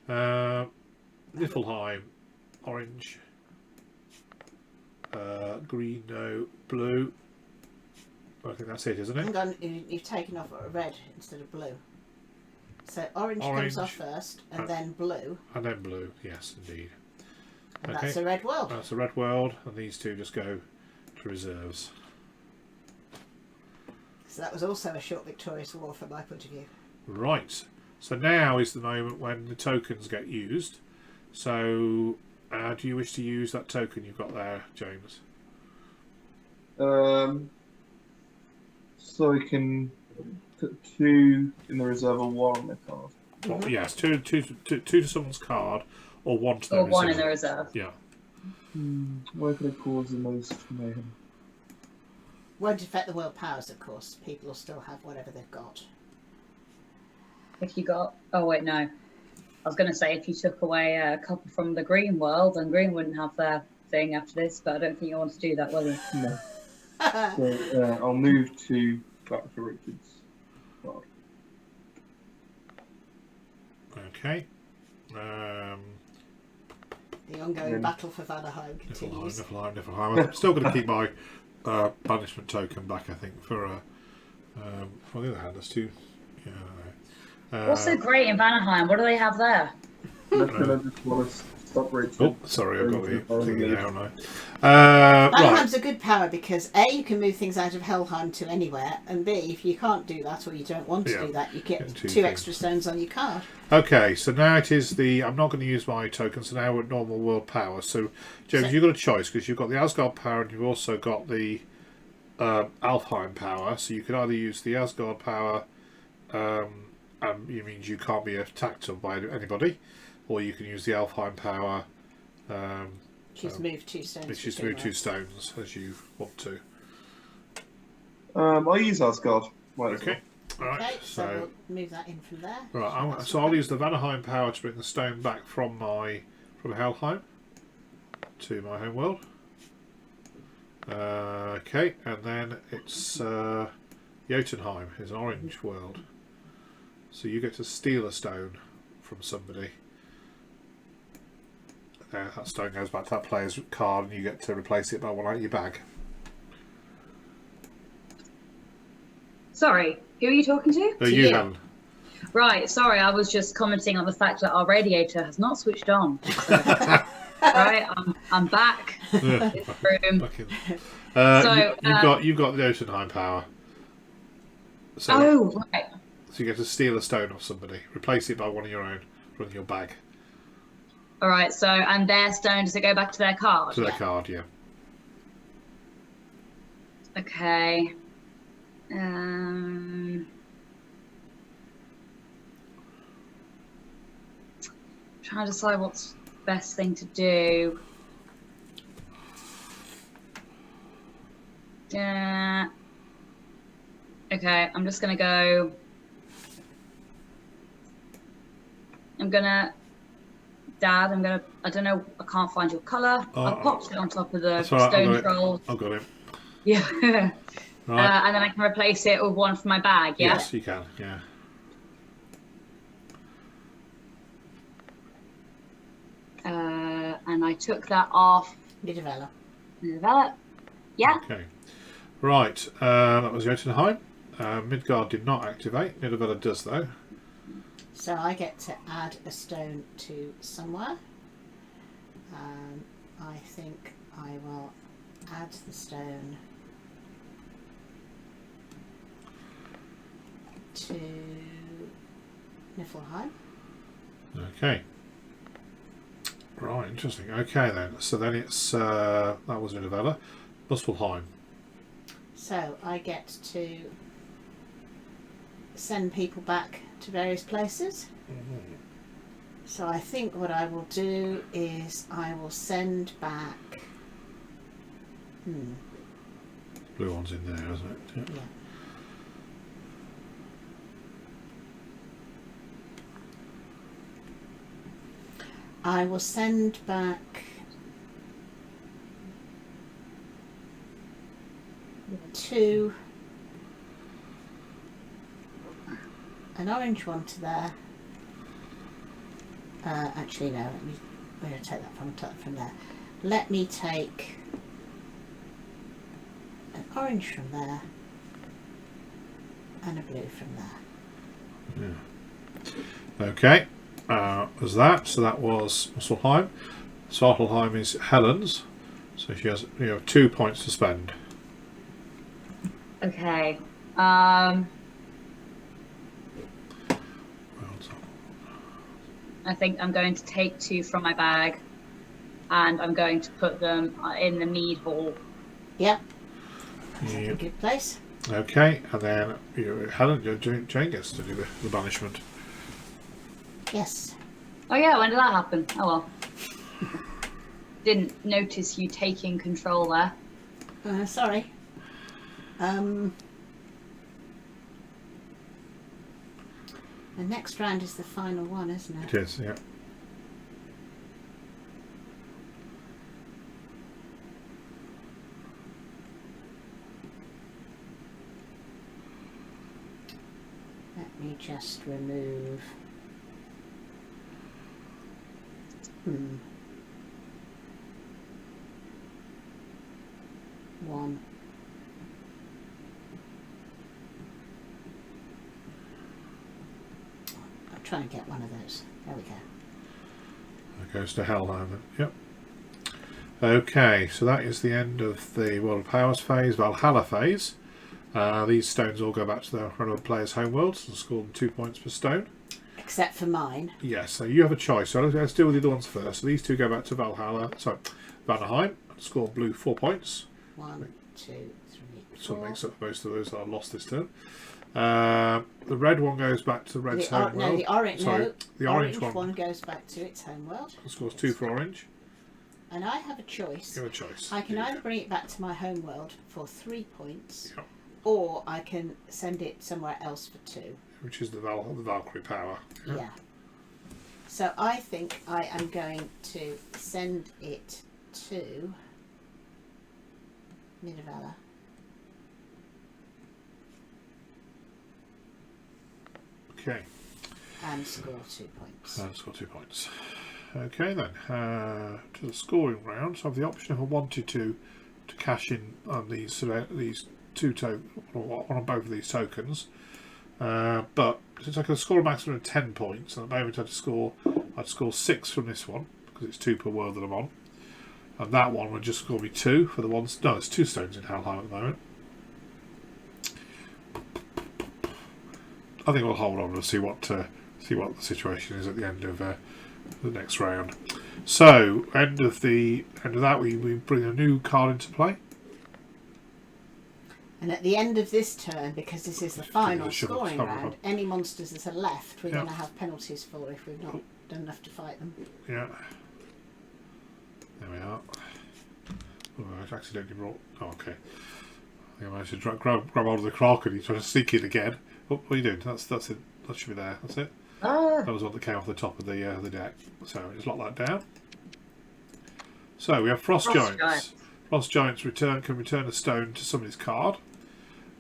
we are. Niflheim, orange. Green, no. Blue. I think that's it, isn't it? Hang on, you've taken off red instead of blue. So orange comes off first, and then blue. And then blue, yes, indeed. And Okay. that's a red world. That's a red world, and these two just go to reserves. So that was also a short victorious war from my point of view. Right. So now is the moment when the tokens get used. So, do you wish to use that token you've got there, James? So we can put 2 in the reserve or 1 on the card. Well, yes, two to someone's card, or 1 to their or 1 in the reserve. reserve. Yeah. Where could it cause the most mayhem? Won't affect the world powers, of course. People will still have whatever they've got. If you got, oh wait, no. I was going to say if you took away a couple from the green world, then green wouldn't have their thing after this, but I don't think you want to do that, will you? No. So I'll move 2 back to Richard's card. Okay. The ongoing battle for Vanaheim continues. Niflheim. I'm still going to keep my banishment token back, I think, for on the other hand, there's 2. Yeah, I don't know. What's so great in Vanaheim? What do they have there? I just want to stop Richard. Oh, sorry, I've got the thingy down now. Right. Vanaheim's a good power because A, you can move things out of Helheim to anywhere, and B, if you can't do that or you don't want to do that, you get 2 extra stones on your card. Okay, so now it is the... I'm not going to use my token, so now we're at normal world power. So, James, you've got a choice because you've got the Asgard power and you've also got the Alfheim power. So you can either use the Asgard power, and it means you can't be attacked by anybody, or you can use the Alfheim power. Just move 2 stones. Which is to move 2 stones as you want to. I'll use Asgard. Okay. Alright, Okay, so we'll move that in from there. right, so I'll use the Vanaheim power to bring the stone back from Helheim to my home world. Okay, and then it's Jotunheim is an orange world. So you get to steal a stone from somebody. That stone goes back to that player's card and you get to replace it by one out of your bag. Sorry, who are you talking to? No, you haven't. Right, sorry, I was just commenting on the fact that our radiator has not switched on. Right, I'm back in the room. You've got the Jotunheim power. So, Oh, right. so you get to steal a stone off somebody, replace it by one of your own from your bag. All right, so, and their stone, does it go back to their card? To their card, yeah. Okay. Trying to decide what's the best thing to do. Yeah. Okay, I'm just gonna go. Dad, I don't know, I can't find your colour. I popped it on top of the stone troll. I've got it. Yeah. Right. And then I can replace it with one from my bag, yeah? Yes, you can, yeah. And I took that off. Nidavella. Yeah. Okay. Right, that was Jotunheim. Midgard did not activate. Nidavella does, though. So I get to add a stone to somewhere. I think I will add the stone to Niflheim. Okay. Right, interesting. Okay then. So then it's that was Nineveh, Muspelheim. So I get to send people back to various places. Mm-hmm. So I think what I will do is I will send back. Blue one's in there, isn't it? Yeah. Yeah. I will send back an orange one to there. Actually, no. Where do I take that from? Take that from there. Let me take an orange from there and a blue from there. Yeah. Okay. Was that? So that was Muspelheim. Svartalheim is Helen's. So she has 2 points to spend. Okay. I think I'm going to take 2 from my bag, and I'm going to put them in the mead hall. Yep. That's Yeah. a good place. Okay, and then Helen, Jane gets to do the banishment. Yes. Oh yeah, when did that happen? Oh well. Didn't notice you taking control there. Sorry. The next round is the final one, isn't it? It is, yeah. Let me just remove. One. I'll try and get one of those. There we go. That goes to Helheim then. Yep. Okay, so that is the end of the World of Powers phase, Valhalla phase. These stones all go back to the relevant players' homeworlds and score them 2 points per stone. Except for mine. Yes, so you have a choice. So let's deal with the other ones first. So these two go back to Valhalla. Sorry, Vanaheim. Score blue 4 points. 1, 2, 3, 4. So it makes up most of those that are lost this turn. The red one goes back to Red's homeworld. No, the orange. Sorry, No, the orange one goes back to its homeworld. scores 2 for orange. And I have a choice. You have a choice. I can either bring it back to my homeworld for 3 points, Yep. or I can send it somewhere else for 2. Which is the Valkyrie power. Yeah. So I think I am going to send it to Midavella. Okay. And score 2 points. So score 2 points. Okay then. To the scoring round. So I have the option if I wanted to cash in on these two on both of these tokens. But since I can score a maximum of 10 points, at the moment I'd score 6 from this one because it's 2 per world that I'm on, and that one would just score me 2 for the ones. No, there's 2 stones in Helheim at the moment. I think we'll hold on and see what the situation is at the end of the next round. So end of that we bring a new card into play. And at the end of this turn, because this is the final scoring cover round, up. any monsters that are left, we're Yeah. going to have penalties for if we've not done enough to fight them. Yeah. There we are. Oh, I accidentally brought. Oh, okay. I think I managed to grab hold of the clock and he's trying to sneak in again. Oh, what are you doing? That's it. That should be there. That's it. That was one that came off the top of the deck. So just lock that down. So we have Frost Giants. Frost Giants can return a stone to somebody's card,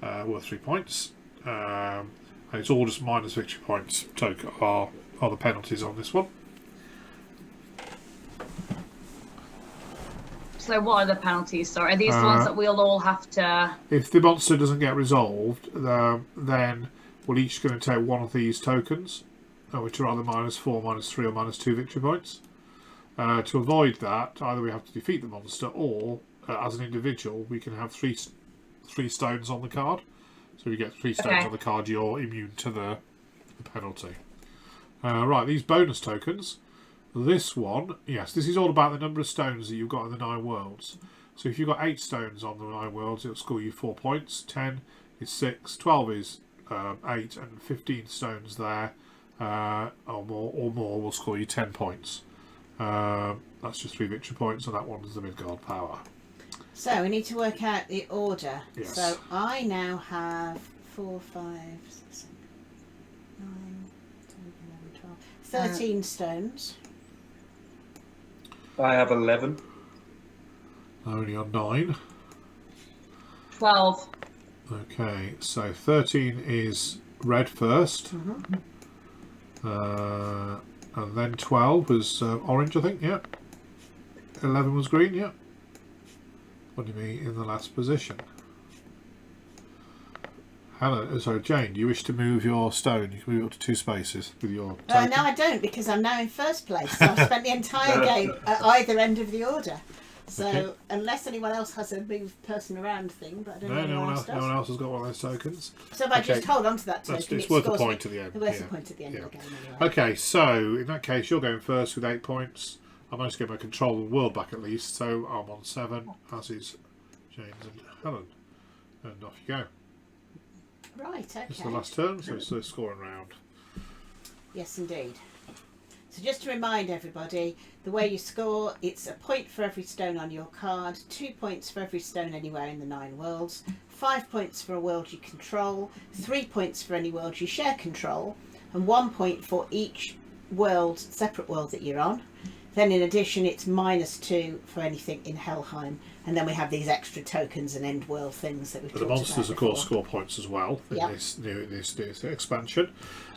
worth 3 points. And it's all just minus victory points. Are the penalties on this one? So what are the penalties? Sorry, are these the ones that we'll all have to? If the monster doesn't get resolved, then we're each going to take one of these tokens. which are either -4, -3, or -2 victory points. To avoid that, either we have to defeat the monster, or as an individual, we can have three stones on the card. So if you get 3 stones on the card, you're immune to the penalty. Right, these bonus tokens. This one, yes, this is all about the number of stones that you've got in the 9 worlds. So if you've got 8 stones on the 9 worlds, it'll score you 4 points. 10 is 6, 12 is 8, and 15 stones there or more will score you 10 points. That's just 3 victory points, and that one is the Midgard power. So we need to work out the order. Yes. So I now have 4, 5, 6, 9, 10, 11, 12, 13 stones. I have 11. Only on 9. 12. Okay, so 13 is red first. And then 12 was orange, I think, yeah. 11 was green, yeah. What do you mean in the last position? Hannah, sorry, Jane, do you wish to move your stone? You can move it up to 2 spaces with your token. No, I don't, because I'm now in first place. So I've spent the entire game at either end of the order. So unless anyone else has a move person around thing, but I don't know no one else does. No one else has got one of those tokens. So if I just hold on to that token, it's worth a point at the end. It's worth a point at the end of the game anyway. Okay, so in that case, you're going first with 8 points. I managed to get my control of the world back at least, so I'm on 7, as is James and Helen. And off you go. Right, okay. It's the last turn, so it's the scoring round. Yes, indeed. So just to remind everybody, the way you score, it's a point for every stone on your card, 2 points for every stone anywhere in the 9 worlds, 5 points for a world you control, 3 points for any world you share control, and 1 point for each world, separate world that you're on. Then in addition, it's -2 for anything in Helheim, and then we have these extra tokens and end world things that we've talked But the monsters, about of course, before. score points as well in Yep. this expansion.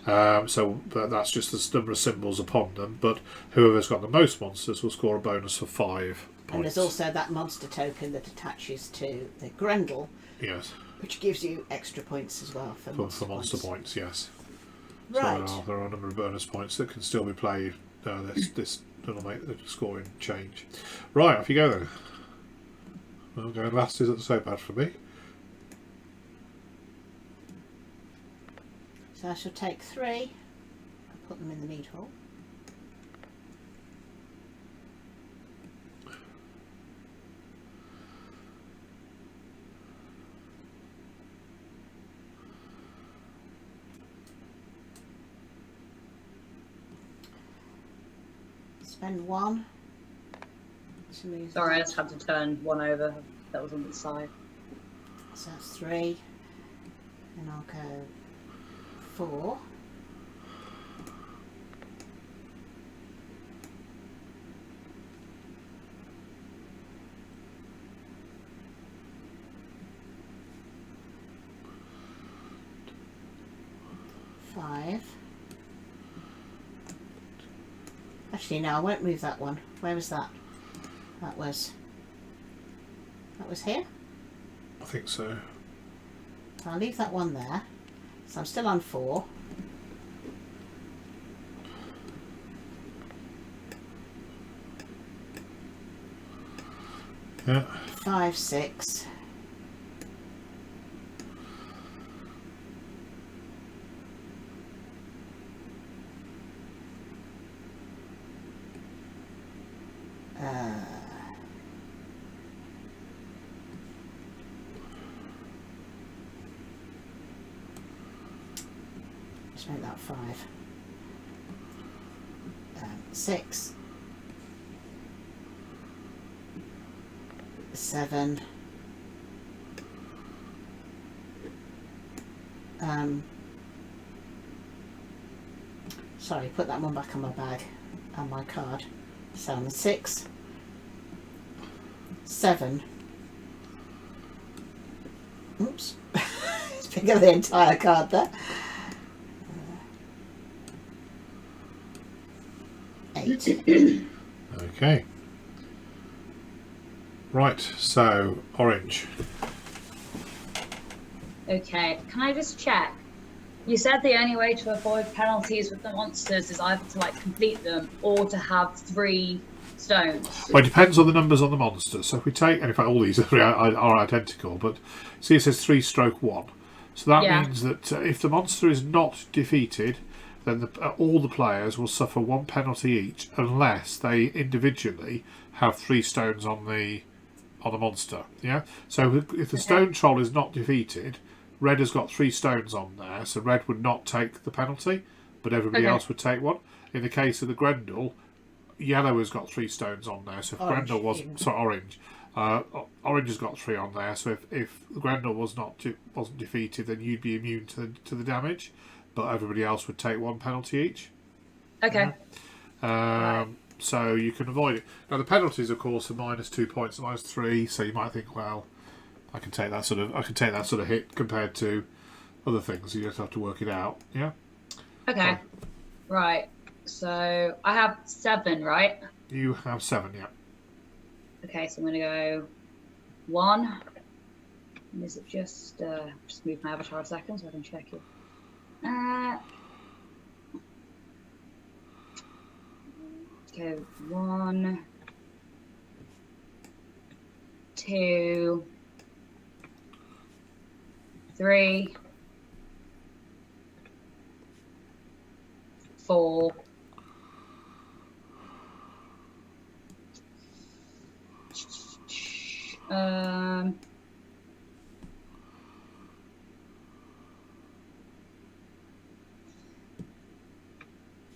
But that's just the number of symbols upon them. But whoever's got the most monsters will score a bonus for 5 points. And there's also that monster token that attaches to the Grendel, yes, which gives you extra points as well for monster points. Yes. Right. So there are a number of bonus points that can still be played. This will make the scoring change. Right, off you go then. Well, going last isn't so bad for me. So I shall take 3. I'll put them in the mead hall. Spend 1 to move. Sorry, I just had to turn 1 over. That was on the side. So that's 3. And I'll go 4. Five. Actually, no, I won't move that one. Where was that? That was here. I think so. So I'll leave that one there. So I'm still on 4. Yeah. 5, 6. Let's make that 5. 6. 7. Sorry, put that one back on my bag and my card. So on 6. 7. Oops. Let's pick up the entire card there. 8. Okay. Right, so orange. Okay, can I just check? You said the only way to avoid penalties with the monsters is either to like complete them or to have 3 stones. Well, it depends on the numbers on the monsters. So if we take, and in fact all these are identical, but see it says 3/1. So that means that if the monster is not defeated, then all the players will suffer 1 penalty each, unless they individually have 3 stones on the monster. Yeah. So if the stone troll is not defeated, red has got 3 stones on there, so red would not take the penalty, but everybody else would take 1. In the case of the Grendel, yellow has got 3 stones on there, so if Orange, Grendel wasn't, sorry, orange. Orange has got 3 on there, so if Grendel wasn't defeated, then you'd be immune to the damage, but everybody else would take 1 penalty each. Okay. So you can avoid it. Now the penalties, of course, are -2 points, -3. So you might think, well, I can take that sort of hit compared to other things. You just have to work it out. Yeah. Okay. Right. So I have 7, right? You have 7. Yeah. Okay, so I'm gonna go 1. And is it just move my avatar a second so I can check it. Okay, 1, 2, 3, 4.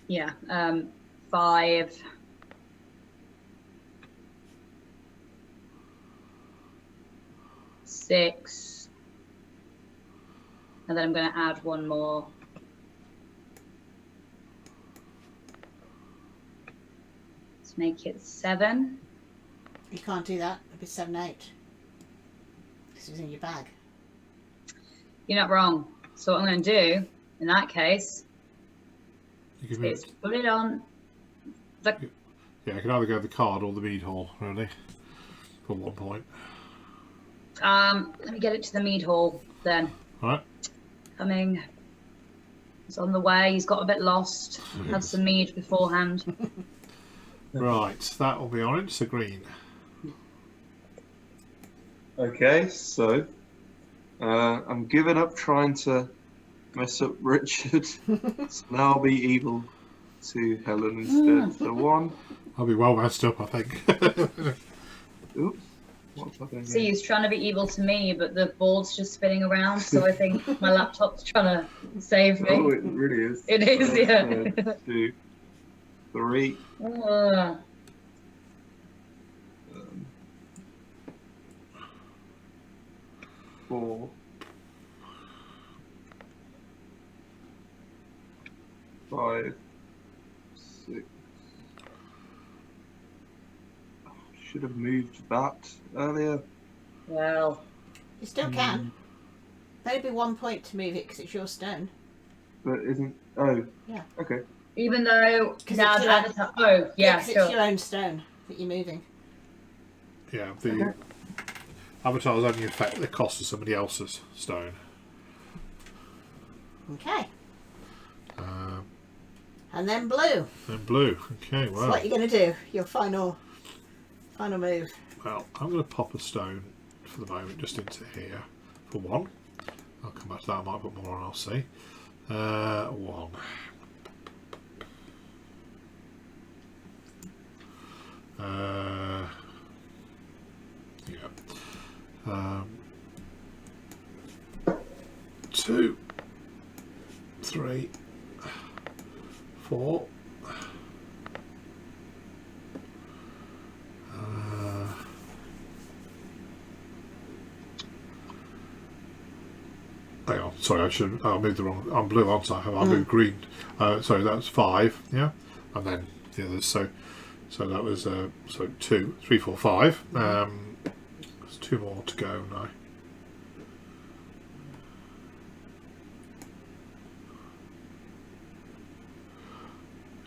Yeah, 5. 6. And then I'm going to add 1 more. Let's make it 7. You can't do that. It'd be 7, 8. This is in your bag. You're not wrong. So what I'm going to do in that case is put it on the... Yeah, I can either go the card or the mead hall, really, for 1 point. Let me get it to the mead hall then. All right. Coming. He's on the way. He's got a bit lost. Had some mead beforehand. Right, that will be orange, so green. Okay, so I'm giving up trying to mess up Richard. So now I'll be evil to Helen instead. So 1. I'll be well messed up, I think. Oops. What's happening See, here? he's trying to be evil to me, but the board's just spinning around, so I think my laptop's trying to save me. Oh, it really is. It is, yeah. 2, 3. 4. 5, 6. Should have moved that earlier. Well, You still can. There'd be 1 point to move it because it's your stone. But isn't... Oh. Yeah. Okay. even though 'Cause now it's the your- avatar. Oh, yeah, 'cause sure. it's your own stone that you're moving. Yeah, the avatars only affect the cost of somebody else's stone. Okay. And then blue. And blue. Okay, So well. what are you going to do? Your final move. Well, I'm going to pop a stone for the moment just into here for 1. I'll come back to that. I might put more on. I'll see. 1. Yeah. 2, 3, 4. Hang on, sorry, I moved the wrong. I'm blue, aren't I? I moved green. Sorry, that's 5, yeah, and then the others. So that was 2, 3, 4, 5. There's 2 more to go now.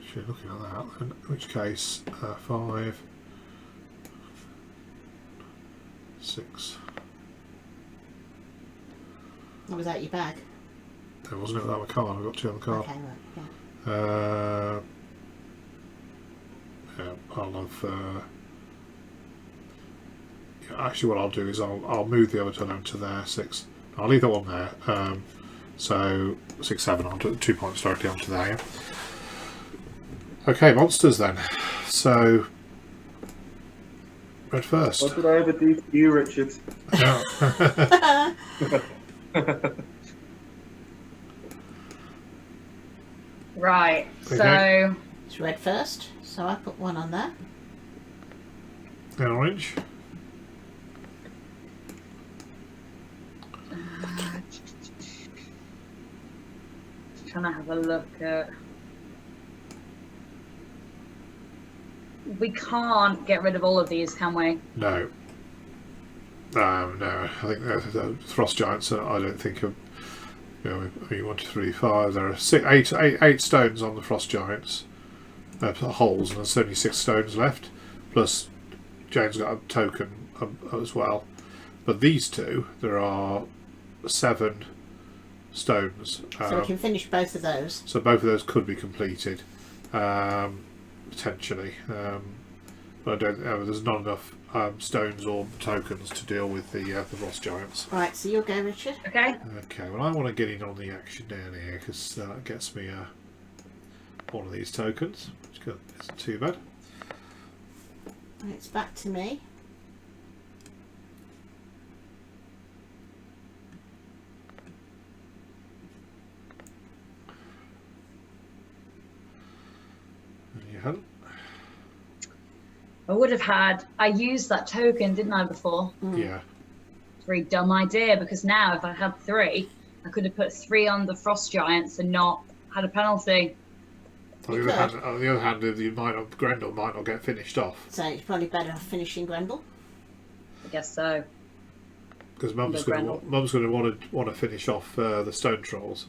Actually, looking at that, then, in which case 5, 6. Or was that your bag? There wasn't it without a card. I've got 2 on the card. Okay, right, yeah. Yeah, I'll have. Yeah, actually, what I'll do is I'll move the other two down to there 6. I'll leave that one there. So 6, 7. I'll do 2 points directly onto there. Yeah? Okay, monsters then. So red first. What did I ever do to you, Richard? Yeah. Right. Okay. So It's red first, so I put 1 on there. And orange. trying to have a look at. We can't get rid of all of these, can we? No. No. I think the frost giants. I don't think of. You know, 1, 2, 3, 5. There are 8 stones on the frost giants. Holes, and there's only 6 stones left. Plus, Jane's got a token as well. But these two, there are 7 stones. So we can finish both of those. So both of those could be completed, potentially. But I don't. There's not enough stones or tokens to deal with the frost giants. Right, so you'll go, Richard. Okay. Okay. Well, I want to get in on the action down here because that gets me one of these tokens, which isn't too bad. Right, it's back to me. And you hadn't. I would have had. I used that token, didn't I, before? Yeah. It's a very dumb idea because now if I had 3, I could have put 3 on the frost giants and not had a penalty. On the other hand, Grendel might not get finished off. So it's probably better off finishing Grendel. I guess so. Because Mum's going to want to finish off the stone trolls.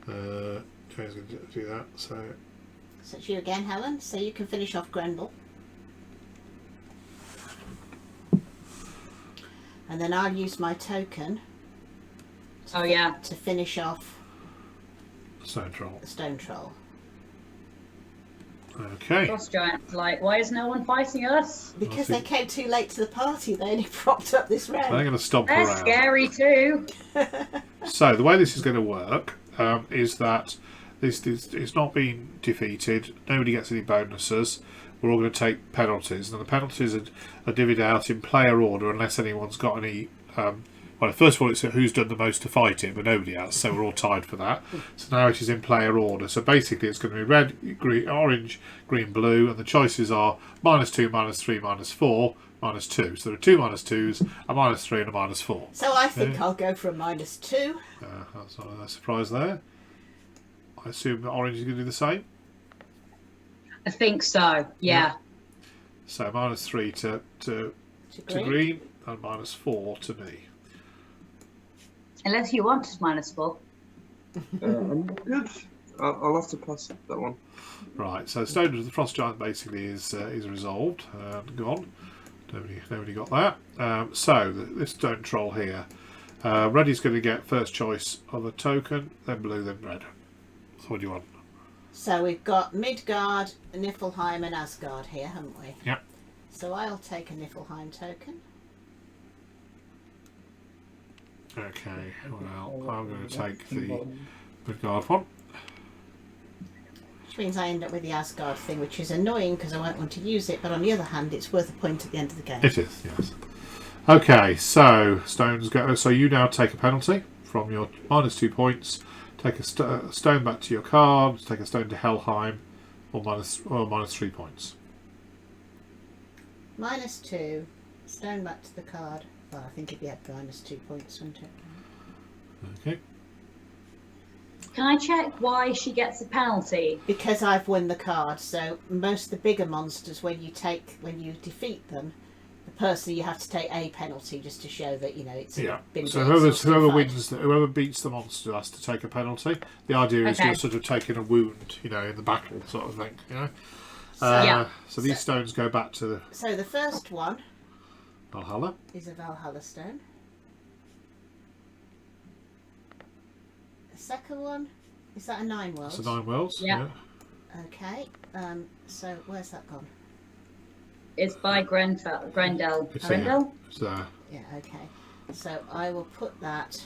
Jane's going to do that. So it's you again, Helen. So you can finish off Grendel. And then I'll use my token to finish off stone troll. the stone troll. Okay. Frost giants like, why is no one fighting us? Because they came too late to the party, they only propped up this They're round. going to stomp They're around. scary too. So the way this is going to work is that this it's not being defeated. Nobody gets any bonuses. We're all going to take penalties, and the penalties are divvied out in player order unless anyone's got any. Well, first of all, it's who's done the most to fight it, but nobody has, so we're all tied for that. So now it is in player order. So basically, it's going to be red, green, orange, green, blue, and the choices are -2, -3, -4, -2. So there are 2 -2s, a -3, and a -4. So I think I'll go for a -2. That's not a surprise there. I assume that orange is going to do the same. I think so. Yeah. So -3 to green and -4 to me. Unless you want -4. I'm good. I'll have to pass that one. Right. So Stone of the Frost Giant basically is resolved. Gone. Nobody got that. So this stone troll here. Red is going to get first choice of a token, then blue, then red. So what do you want? So we've got Midgard, Niflheim and Asgard here, haven't we? Yeah. So I'll take a Niflheim token. Okay. Well, I'm going to take the Midgard one. Which means I end up with the Asgard thing, which is annoying because I won't want to use it, but on the other hand, it's worth a point at the end of the game. It is, yes. Okay, so stones go. So you now take a penalty from your -2 points. Take a stone back to your card. Take a stone to Helheim, or -3 points. -2, stone back to the card. Well, I think it'd be at -2 points, wouldn't it? Okay. Can I check why she gets a penalty? Because I've won the card. So most of the bigger monsters, when you defeat them, the person you have to take a penalty just to show that it's been. So whoever beats the monster has to take a penalty. The idea is you're sort of taking a wound, in the battle sort of thing, So these stones go back to So the first one Valhalla. is a Valhalla stone. The second one, is that a Nineworlds? It's a Nineworlds. Yeah. Okay. So where's that gone? It's by Grendel. It's Grendel? It's there. Yeah. Okay. So I will put that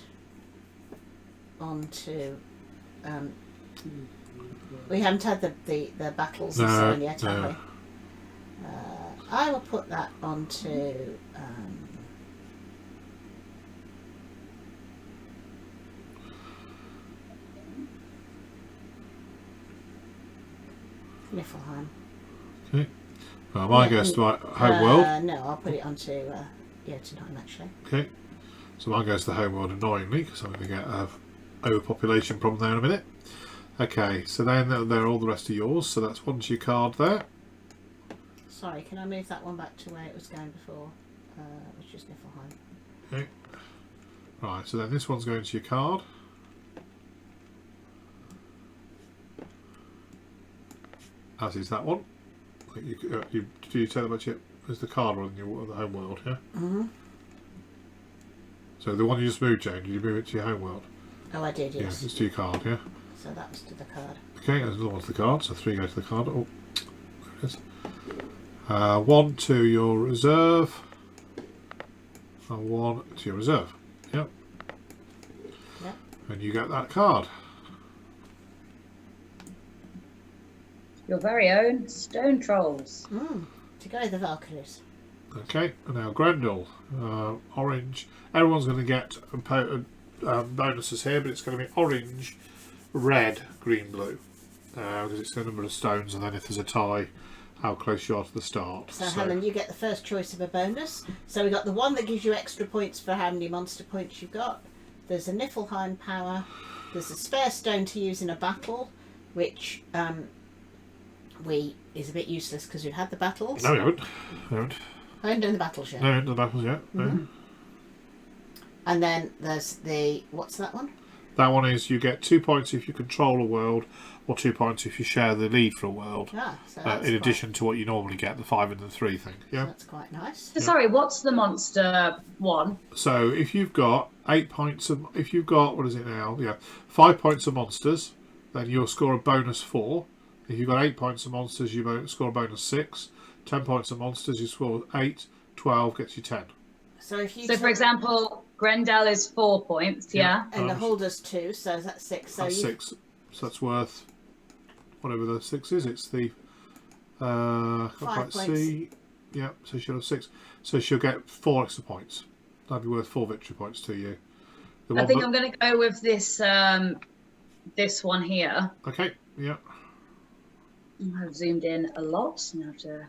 onto. We haven't had the battles and so on yet, have we? I will put that onto. Niflheim. Okay. Well, mine goes to my home world. No, I'll put it onto Jotunheim actually. Okay. So mine goes to the home world annoyingly because I'm going to get a overpopulation problem there in a minute. Okay, so then they're all the rest of yours. So that's one to your card there. Sorry, can I move that one back to where it was going before, which is Niflheim? Okay. Right, so then this one's going to your card. As is that one. Do you tell them about it as the card on the home world, yeah? Mm-hmm. So the one you just moved, Jane, did you move it to your home world? Oh, I did, yes. Yeah, it's to your card, yeah? So that was to the card. Okay, there's another one to the card, so 3 go to the card. Oh, there it is. 1 to your reserve. And 1 to your reserve. Yep. Yep. And you get that card. Your very own stone trolls. To go the Valkyries. Okay, and now Grendel. Orange. Everyone's going to get bonuses here, but it's going to be orange, red, green, blue. Because it's the number of stones, and then if there's a tie, how close you are to the start. So Helen, you get the first choice of a bonus. So we got the one that gives you extra points for how many monster points you've got. There's a Niflheim power. There's a spare stone to use in a battle, which is a bit useless because we've had the battles. No, we haven't. I haven't done the battles yet. No, we haven't done the battles yet. Mm-hmm. No. And then there's the, what's that one? That one is you get 2 points if you control a world, or 2 points if you share the lead for a world. So in addition to what you normally get, the 5 and the 3 thing. Yeah. So that's quite nice. So sorry, what's the monster one? So if you've got 8 points of, if you've got, what is it now? Yeah, 5 points of monsters, then you'll score a bonus 4. If you've got 8 points of monsters, you score a bonus 6. 10 points of monsters, you score 8. 12 gets you 10. So if you for example, Grendel is 4 points, yeah? And the Holder's 2, so that's 6. So that's 6. So that's worth whatever the 6 is. It's the can't 5 quite points. see. Yeah, so she'll have 6. So she'll get 4 extra points. That'd be worth 4 victory points to you. I think I'm going to go with this this one here. Okay. Yeah. I've zoomed in a lot, so I have to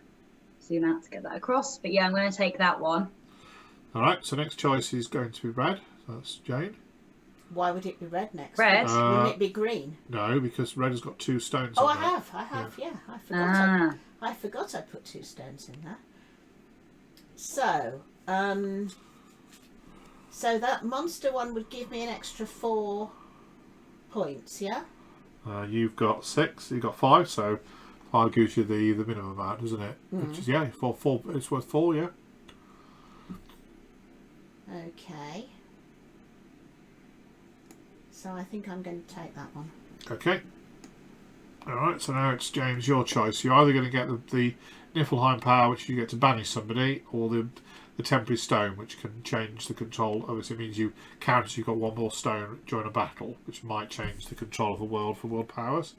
zoom out to get that across. But yeah, I'm going to take that one. All right. So next choice is going to be red. So that's Jane. Why would it be red next? Red? Wouldn't it be green? No, because red has got 2 stones. Oh, on I there. have. Yeah, I forgot. Ah. I forgot I put 2 stones in there. So, so that monster one would give me an extra 4 points. Yeah. You've got 6. You've got 5. So 5 gives you the minimum amount, doesn't it? Which is four. It's worth 4. Yeah. Okay. So I think I'm going to take that one. Okay. Alright, so now it's James, your choice. You're either going to get the Niflheim power, which you get to banish somebody, or the temporary stone, which can change the control. Obviously, it means you count you've got 1 more stone during a battle, which might change the control of a world for world powers.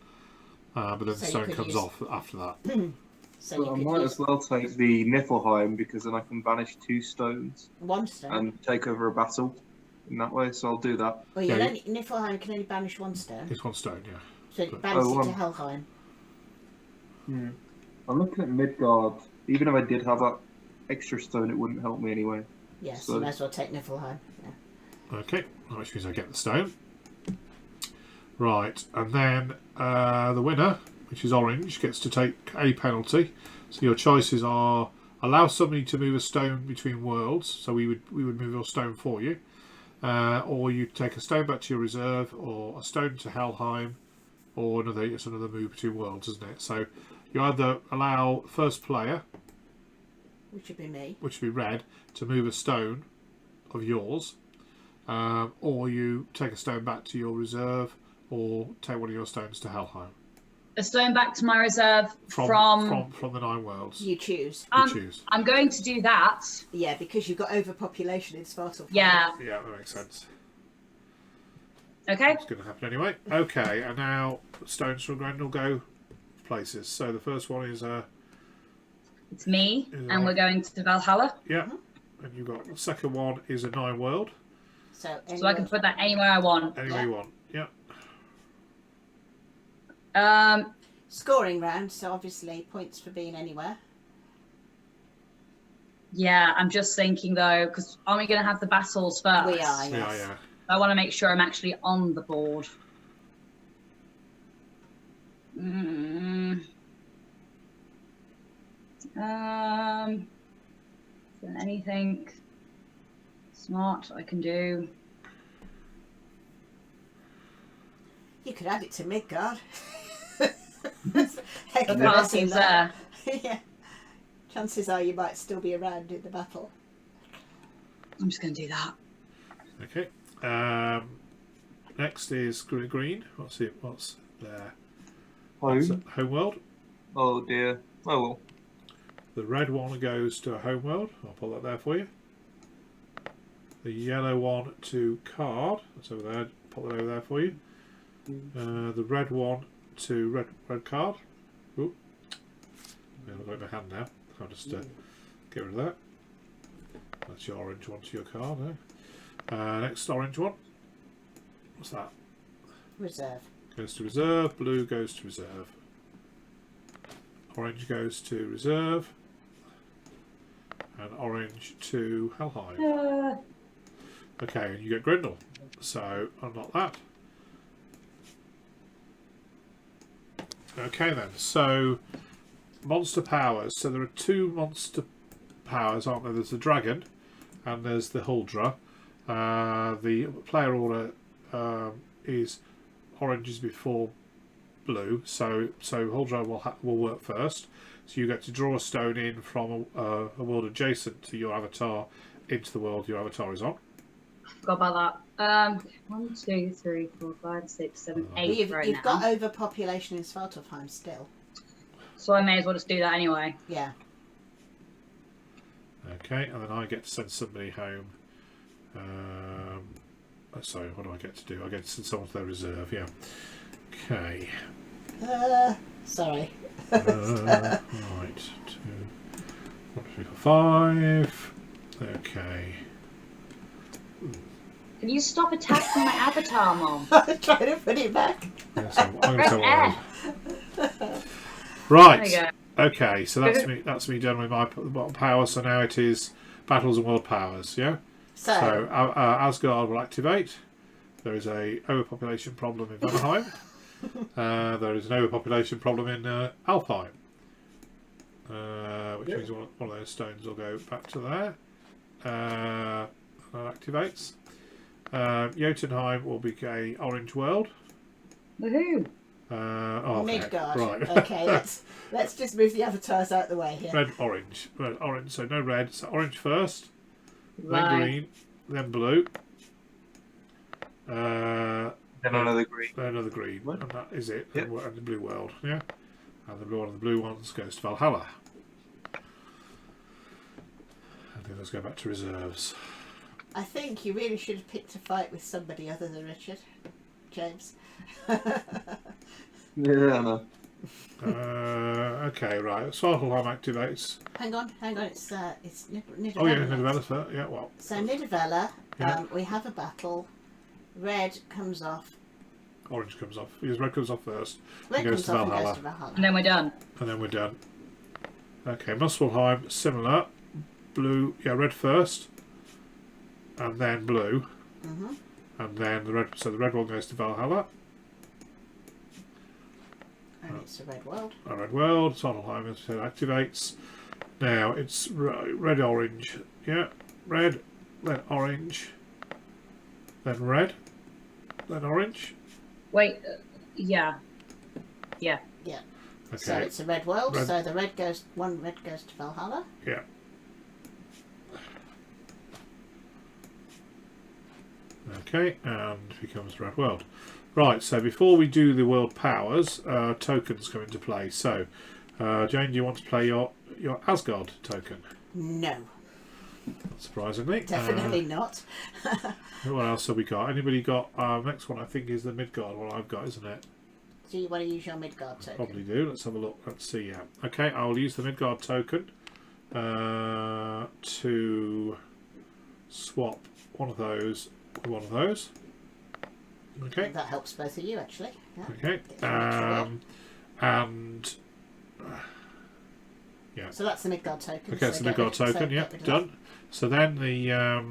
But then the stone comes off after that. So I might as well take the Niflheim because then I can banish 2 stones 1 stone. and take over a battle in that way. So I'll do that. Well, Yeah, Niflheim can only banish 1 stone. It's 1 stone, yeah. So it banishes Oh, it to 1. Helheim. I'm looking at Midgard. Even if I did have that extra stone, it wouldn't help me anyway. Yes, So- you might as well take Niflheim. Yeah. Okay, which means I get the stone. Right, and then the winner, which is orange, gets to take a penalty. So your choices are allow somebody to move a stone between worlds. So we would move your stone for you, or you take a stone back to your reserve, or a stone to Helheim, or it's another move between worlds, isn't it? So you either allow first player, Which would be me. which would be red, to move a stone of yours. or you take a stone back to your reserve, or take one of your stones to Helheim. A stone back to my reserve From the Nine Worlds. You choose. You choose. I'm going to do that. Yeah, because you've got overpopulation in Svartalfheim. Yeah. Yeah, that makes sense. Okay. It's going to happen anyway. Okay, and now stones from Grendel go places. So the first one is It's me, Is and we're going to Valhalla. yeah, and you've got the second one is a Nine World. So I can put that anywhere I want. Anywhere you want. Yeah. Scoring round, so obviously points for being anywhere. Yeah, I'm just thinking though, because aren't we going to have the battles first? We are, yes. Yeah. I want to make sure I'm actually on the board. Is there anything smart I can do? You could add it to Midgard. The party's there. Yeah. Chances are you might still be around in the battle. I'm just going to do that. Okay. Next is green. What's there? Home. Homeworld. Oh dear. Oh well. The red one goes to a homeworld. I'll put that there for you. The yellow one to card. That's over there. Put that over there for you. The red one to red card. Ooh. I've got it in my hand now. I'll just get rid of that. That's your orange one to your card. Next orange one. What's that? Reserve. Goes to reserve. Blue goes to reserve. Orange goes to reserve. And orange to Helheim. Okay, and you get Grendel. So unlock that. Okay then, so monster powers. So there are two monster powers, aren't there? There's the dragon and there's the Huldra. The player order is oranges before blue, so Huldra will work first. So you get to draw a stone in from a world adjacent to your avatar into the world your avatar is on. Forgot about that. 1, 2, 3, 4, 5, 6, 7, 8. You've got overpopulation in Svartalfheim still. So I may as well just do that anyway. Yeah. Okay, and then I get to send somebody home. Sorry, what do I get to do? I get to send someone to their reserve, yeah. Okay. Sorry. Right, 2, 1, 2, 3, 4, 5. Okay. Can you stop attacking my avatar, Mom? I'm trying to put it back. Yes, I'm going to tell F. Right. There you go. Okay, so that's me done with my power. So now it is battles and world powers. Yeah. So Asgard will activate. There is a overpopulation problem in Vanaheim. There is an overpopulation problem in Alfheim, which means one of those stones will go back to there. That activates. Jotunheim will be a orange world. Woohoo! Midgard. Right. Okay, let's just move the avatars out the way here. Red, orange. So no red. So orange first, Right. then green, then blue. Then another green. Then another green, and that is it. Yep. And the blue world, yeah. And the blue one of the blue ones goes to Valhalla. And then let's go back to reserves. I think you really should have picked a fight with somebody other than Richard, James. Yeah, I know. Okay, right. Svartalfheim activates. Hang on. It's Nidavellir. Oh yeah, Nidavellir. Yeah, well. So Nidavellir, Yeah. we have a battle. Red comes off. Orange comes off. Because red comes off first. Red Goes comes to off and Valhalla. goes to Valhalla. And then we're done. And then we're done. Okay, Muspelheim, similar. Blue, yeah, red first. And then blue. Mm-hmm. And then the red, so the red one goes to Valhalla. And it's a red world. A red world, Svartalfheim activates. Now it's red, orange. Yeah, red, then orange. Then red, then orange. Wait, yeah. Yeah. Okay. So it's a red world. Red. So the red goes to Valhalla. Yeah. Okay, and becomes Red World. Right, so before we do the world powers, tokens come into play. So, Jane, do you want to play your Asgard token? No, Surprisingly. definitely not. What else have we got? Anybody got... next one I think is the Midgard one I've got, isn't it? Do you want to use your Midgard token? Probably do. Let's have a look. Let's see, yeah. Okay, I'll use the Midgard token to swap one of those with one of those. Okay. That helps both of you, actually. Yeah. Okay. Gets you an extra one. And... yeah. So that's the Midgard token. Okay, so it's the get Midgard rid- so token, get yeah, rid of done. So then the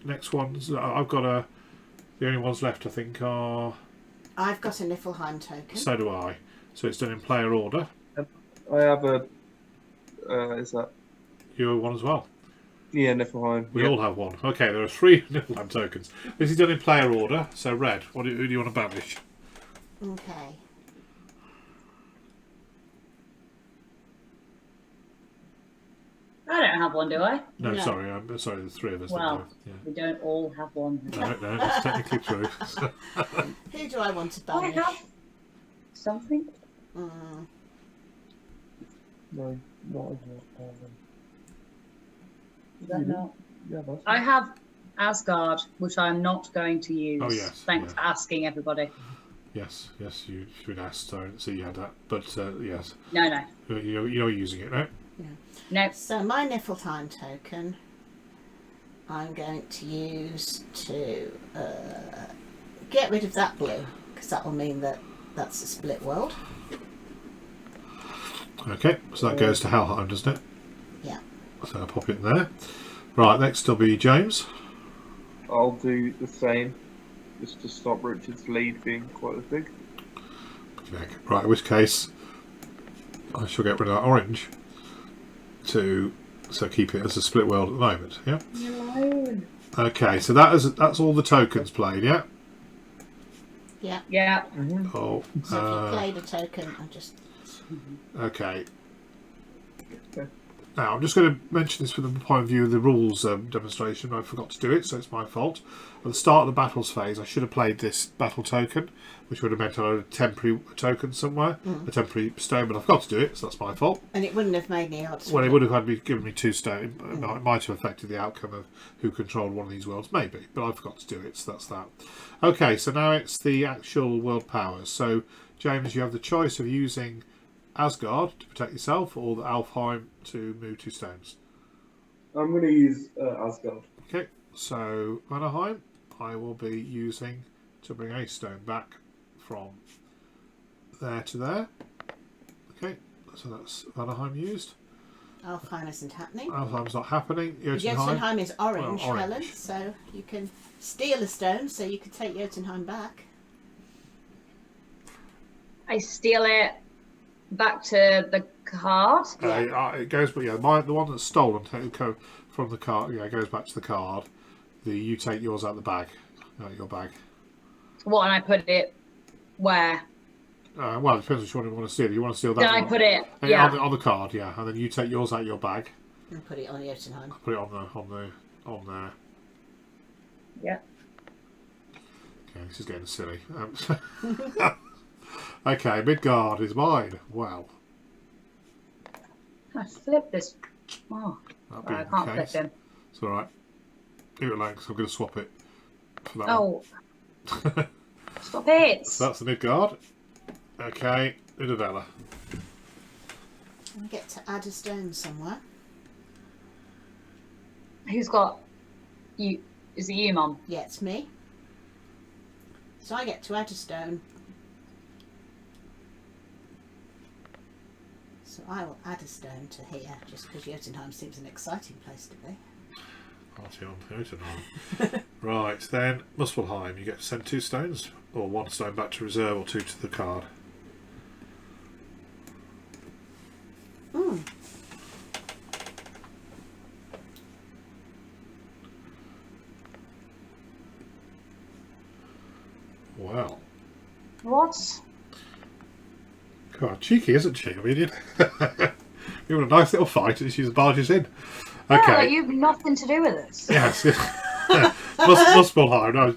next ones, I've got the only ones left I think are... that. I've got a Niflheim token. So do I. So it's done in player order. I have a. Is that? You have one as well. Yeah, Niflheim. We all have one. Okay, there are 3 Niflheim tokens. This is done in player order. So red, who do you want to banish? Okay. I don't have one, do I? No, No. sorry, I'm sorry. There's 3 of us. that Well, do. Yeah. we don't all have one. No, that's technically true. Who do I want to I banish? have something. Mm, No, not Is that not? Yeah, that's I have Asgard, which I'm not going to use. Oh, yes, Thanks yeah. for asking, everybody. yes, you should ask. Sorry, so you had that. But yes, No. you're using it, right? No. So my Niflheim token, I'm going to use to get rid of that blue, because that will mean that that's a split world. Okay, so that goes to Helheim, doesn't it? Yeah. So I'll pop it in there. Right, next will be James. I'll do the same, just to stop Richard's lead being quite as big. Right, in which case I shall get rid of that orange so keep it as a split world at the moment. Yeah. No. Okay, so that's all the tokens played. Yeah. Yeah. Yeah. Oh. So if you played a token, I just... Okay. Now, I'm just going to mention this from the point of view of the rules demonstration. I forgot to do it, so it's my fault. At the start of the battles phase, I should have played this battle token, which would have meant I had a temporary token somewhere, a temporary stone, but I forgot to do it, so that's my fault. And it wouldn't have made any odds. Well, it would have given me 2 stone. It might have affected the outcome of who controlled one of these worlds, maybe, but I forgot to do it, so that's that. Okay, so now it's the actual world powers. So, James, you have the choice of using Asgard to protect yourself or the Alfheim to move 2 stones. I'm going to use Asgard. Okay, so Vanaheim I will be using to bring a stone back from there to there. Okay, so that's Vanaheim used. Alfheim isn't happening. Alfheim's not happening. Jotunheim. Jotunheim is orange, Well, Helen, orange. so you can steal a stone so you can take Jotunheim back. I steal it back to the card. It goes, but yeah, the one that's stolen from the card, yeah, goes back to the card. You take yours out of the bag, out of your bag. What, and I put it where? Well, it depends which one you want to steal. You want to steal that Then I one? put it, on yeah. the card, yeah, and then you take yours out of your bag. And put it on Jotunheim. Put it on there. Yeah. Okay, this is getting silly. Okay, Midgard is mine. Wow. I flip this. Oh, That being I the can't flip case, him. it's all right. Leave it alone 'cause I'm going to swap it for that Oh, one. stop it! So that's the Midgard. Okay, Idabella. I get to add a stone somewhere. Who's got you? Is it you, Mum? Yeah, it's me. So I get to add a stone. So I will add a stone to here, just because Jotunheim seems an exciting place to be. Party on Jotunheim. Right, then Muspelheim. You get to send 2 stones, or 1 stone back to reserve, or 2 to the card. Hmm. Wow. What? God, cheeky, isn't she? I mean, you have a nice little fight and she just barges in. Okay. Yeah, you've nothing to do with this. Yes. Muspelheim. No,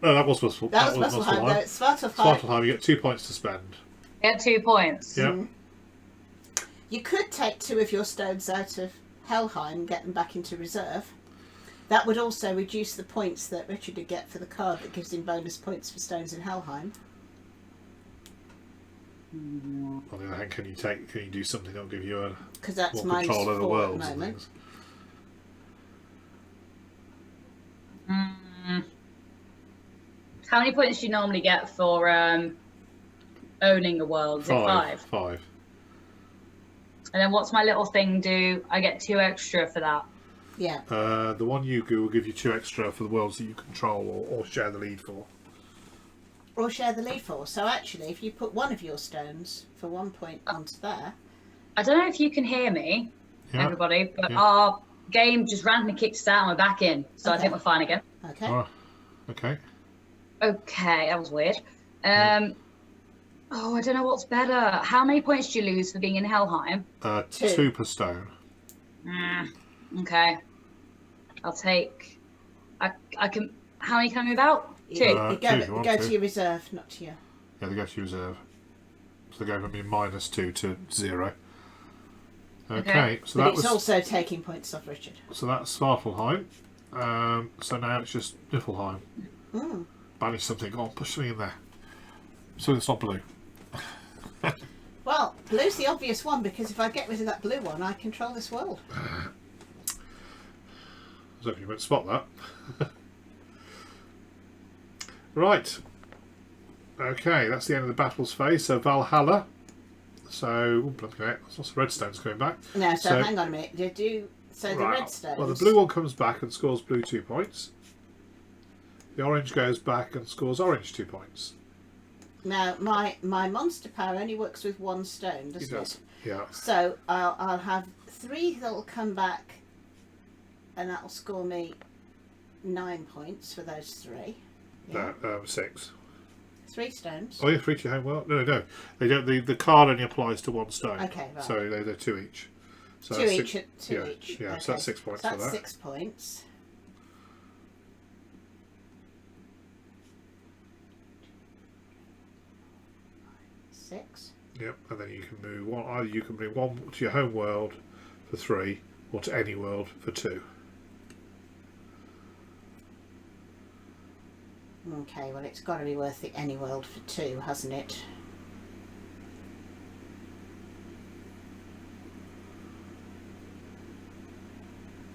that was Muspelheim. That was Muspelheim. No, it's Svartalfheim. Svartalfheim. You get 2 points to spend. Get 2 points. Yeah. You could take 2 of your stones out of Helheim and get them back into reserve. That would also reduce the points that Richard would get for the card that gives him bonus points for stones in Helheim. On the other hand, can you do something that'll give you a Because that's more control over -4 worlds at the and moment. things? How many points do you normally get for owning a world? Is it 5? 5. And then what's my little thing do? I get 2 extra for that. Yeah. The one you do will give you 2 extra for the worlds that you control or share the lead for. Or share the lead for. So actually, if you put 1 of your stones for 1 point onto there. I don't know if you can hear me, everybody, but Yeah. our game just randomly kicked us out and we're back in. So I Okay. think we're fine again. Okay. Oh, okay. Okay, that was weird. Oh, I don't know what's better. How many points do you lose for being in Helheim? 2 per stone. Okay. I'll take... I can... How many can I move out? 2. You Two go, if you want go to. to your reserve, not to your... Yeah, they go to reserve. So they go from being -2 to 0. Okay, so But that it's was also taking points off Richard. so that's Svartalfheim. So now it's just Niflheim. Banish something. Go on, push something in there. So it's not blue. Well, blue's the obvious one because if I get rid of that blue one, I control this world. I was hoping you wouldn't spot that. Right. Okay, that's the end of the battles phase. So Valhalla. So, okay, lots of redstones coming back. No, so hang on a minute. So the Right. redstones... Well, the blue one comes back and scores blue 2 points. The orange goes back and scores orange 2 points. Now, my monster power only works with 1 stone, doesn't It does. Yeah. So I'll have 3 that'll come back, and that'll score me 9 points for those 3. Yeah. 6. 3 stones. Oh, yeah, 3 to your home world. No. They don't. The card only applies to 1 stone. Okay, right. So they're 2 each. So 2 that's each. 6, 2 yeah, each. Yeah, Okay. so that's 6 points So for that's that. 6 points. Six. Yep, and then you can move one. Either you can bring 1 to your home world for 3, or to any world for 2. Okay, well it's got to be worth it any world for 2, hasn't it?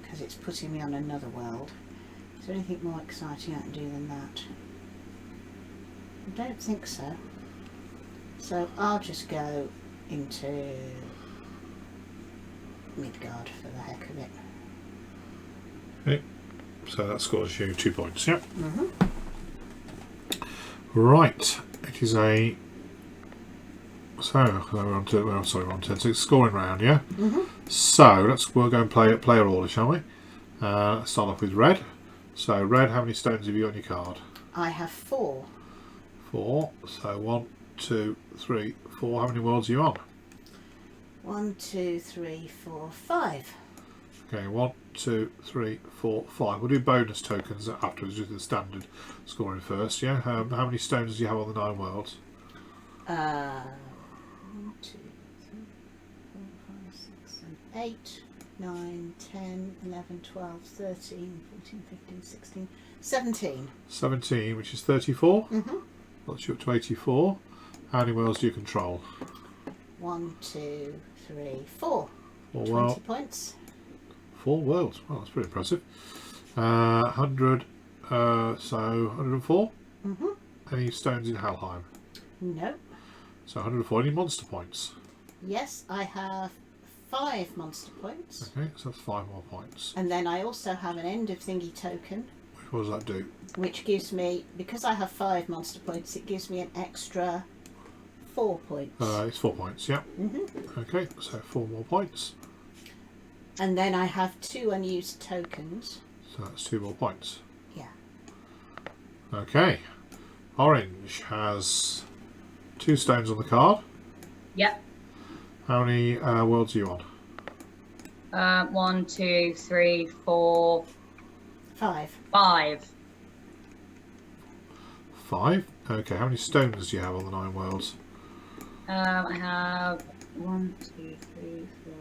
Because it's putting me on another world. Is there anything more exciting I can do than that? I don't think so. So I'll just go into Midgard for the heck of it. Okay. So that scores you 2 points. Yep. Mm-hmm. Right. It is a. So we're on to. Well, sorry, we're on to it's a scoring round. Yeah. Mm-hmm. So we'll go and play player order, shall we? Let's start off with red. So red, how many stones have you got on your card? I have 4. 4. So 1, 2, 3, 4. How many worlds are you on? 1, 2, 3, 4, 5. Okay, 1, 2, 3, 4, 5. We'll do bonus tokens afterwards with the standard scoring first, yeah? How many stones do you have on the 9 worlds? 1, 2, 3, 4, 5, 6, 7, 8, 9, 10, 11, 12, 13, 14, 15, 16, 17. 17, which is 34. Mm-hmm. That's you up to 84. How many worlds do you control? 1, 2, 3, 4. 4 20 worlds. points. 4 worlds. Well, that's pretty impressive. 100, so 104. Mm-hmm. Any stones in Helheim? No. So 104. Any monster points? Yes, I have 5 monster points. Okay, so that's 5 more points. And then I also have an end of thingy token, What does that do? which gives me, because I have 5 monster points, it gives me an extra 4 points. It's 4 points, yeah. Mm-hmm. Okay, so 4 more points. And then I have 2 unused tokens. So that's 2 more points. Yeah. Okay. Orange has 2 stones on the card. Yep. How many worlds are you on? 1, 2, 3, 4, 5. 5. 5. Okay, how many stones do you have on the Nine Worlds? I have 1, 2, 3, 4,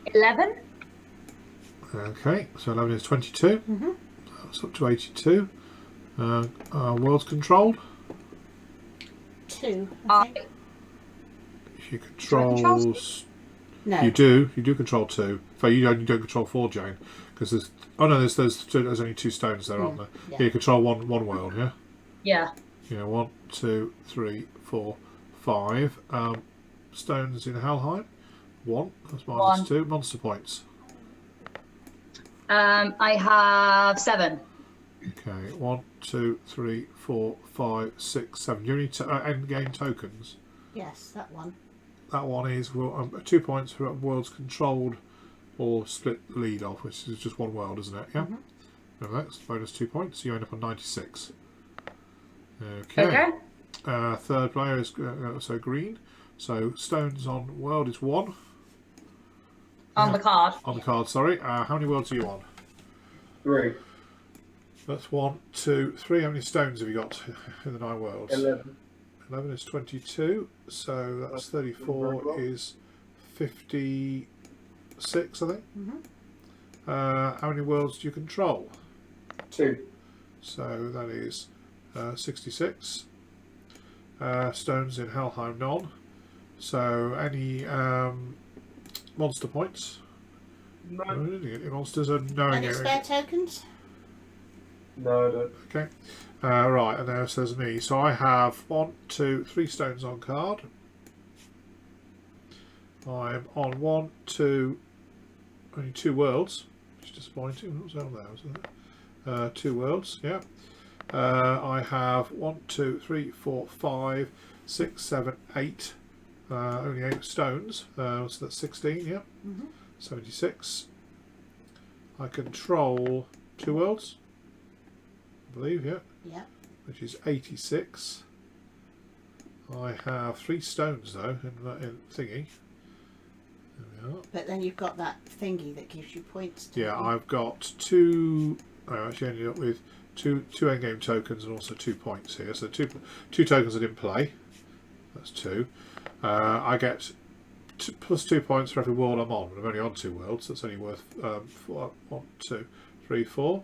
5, 11. Okay, so 11 is 22. Mm-hmm. That's up to 82. Worlds controlled. 2, I think. You control. No. You do control 2. So you don't control 4, Jane, because there's. Oh no, there's only 2 stones there, aren't there? Yeah. Yeah, you control one world, yeah. Yeah. Yeah, 1, 2, 3, 4, 5. Stones in Helheim. 1. That's minus 1. 2. Monster points. I have 7. Okay, 1, 2, 3, 4, 5, 6, 7. Do you need end game tokens? Yes, that one. That one is 2 points for worlds controlled or split lead off, which is just 1 world, isn't it? Yeah. Mm-hmm. Remember that's bonus 2 points. So you end up on 96. Okay. Third player is so green. So stones on world is 1. On the card. On the card, sorry. How many worlds are you on? 3. That's 1, 2, 3. How many stones have you got in the Nine Worlds? 11. 11 is 22. So that's 34 is 56, I think. Mm-hmm. How many worlds do you control? 2. So that is 66. Stones in Helheim, none. So any monster points? No. Any monsters are knowing Any it. spare tokens? No, I don't. Okay. Right, and there says me. So I have 1, 2, 3 stones on card. I'm on 1, 2, only 2 worlds. Which is disappointing. What was on there? Was there? 2 worlds, yeah. I have 1, 2, 3, 4, 5, 6, 7, 8. Only 8 stones. So that's 16, yeah. Mm-hmm. 76. I control 2 worlds, I believe, yeah. Yeah. Which is 86. I have 3 stones though in thingy. There we are. But then you've got that thingy that gives you points. Yeah, I've got 2. I actually ended up with two endgame tokens and also 2 points here. So two tokens I didn't play. That's 2. I get plus 2 points for every world I'm on. I'm only on 2 worlds. That's only worth 4, 1, 2, 3, 4.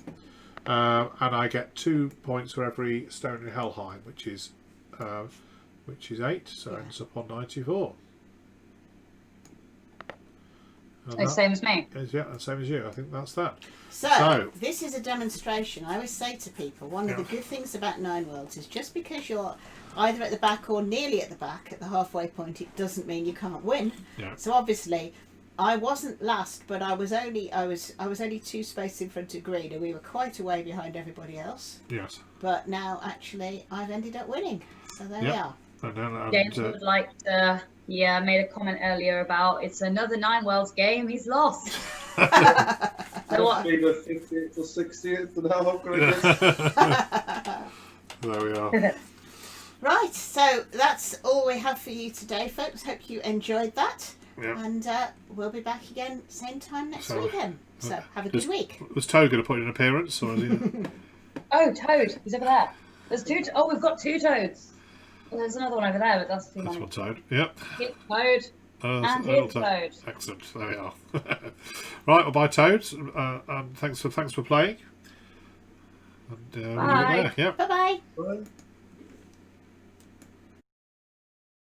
And I get 2 points for every stone in Helheim, which is 8. So it ends up on 94. And Same as me. yeah, same as you. I think that's that. So, this is a demonstration. I always say to people, one of the good things about Nine Worlds is just because you're either at the back or nearly at the back at the halfway point, it doesn't mean you can't win. Yeah. So obviously, I wasn't last, but I was only 2 spaces in front of green, and we were quite a way behind everybody else. Yes. But now, actually, I've ended up winning. So there we are. James would like to. Yeah, I made a comment earlier about it's another Nine Worlds game. He's lost. So what? Be the 50th or 60th, and now I'm going to There we are. Right, so that's all we have for you today, folks. Hope you enjoyed that. Yeah. And we'll be back again same time next weekend. So have a good week. Was Toad going to put in an appearance, or is he? Oh, Toad. He's over there. There's 2. Oh, we've got 2 Toads. Well, there's another one over there, but that's too That's many. one Toad. Yep. Here's Toad. And here's Toad. Excellent. There we are. Right. Well, bye, Toad. And thanks for playing. And Bye. Yep. Bye-bye. Bye.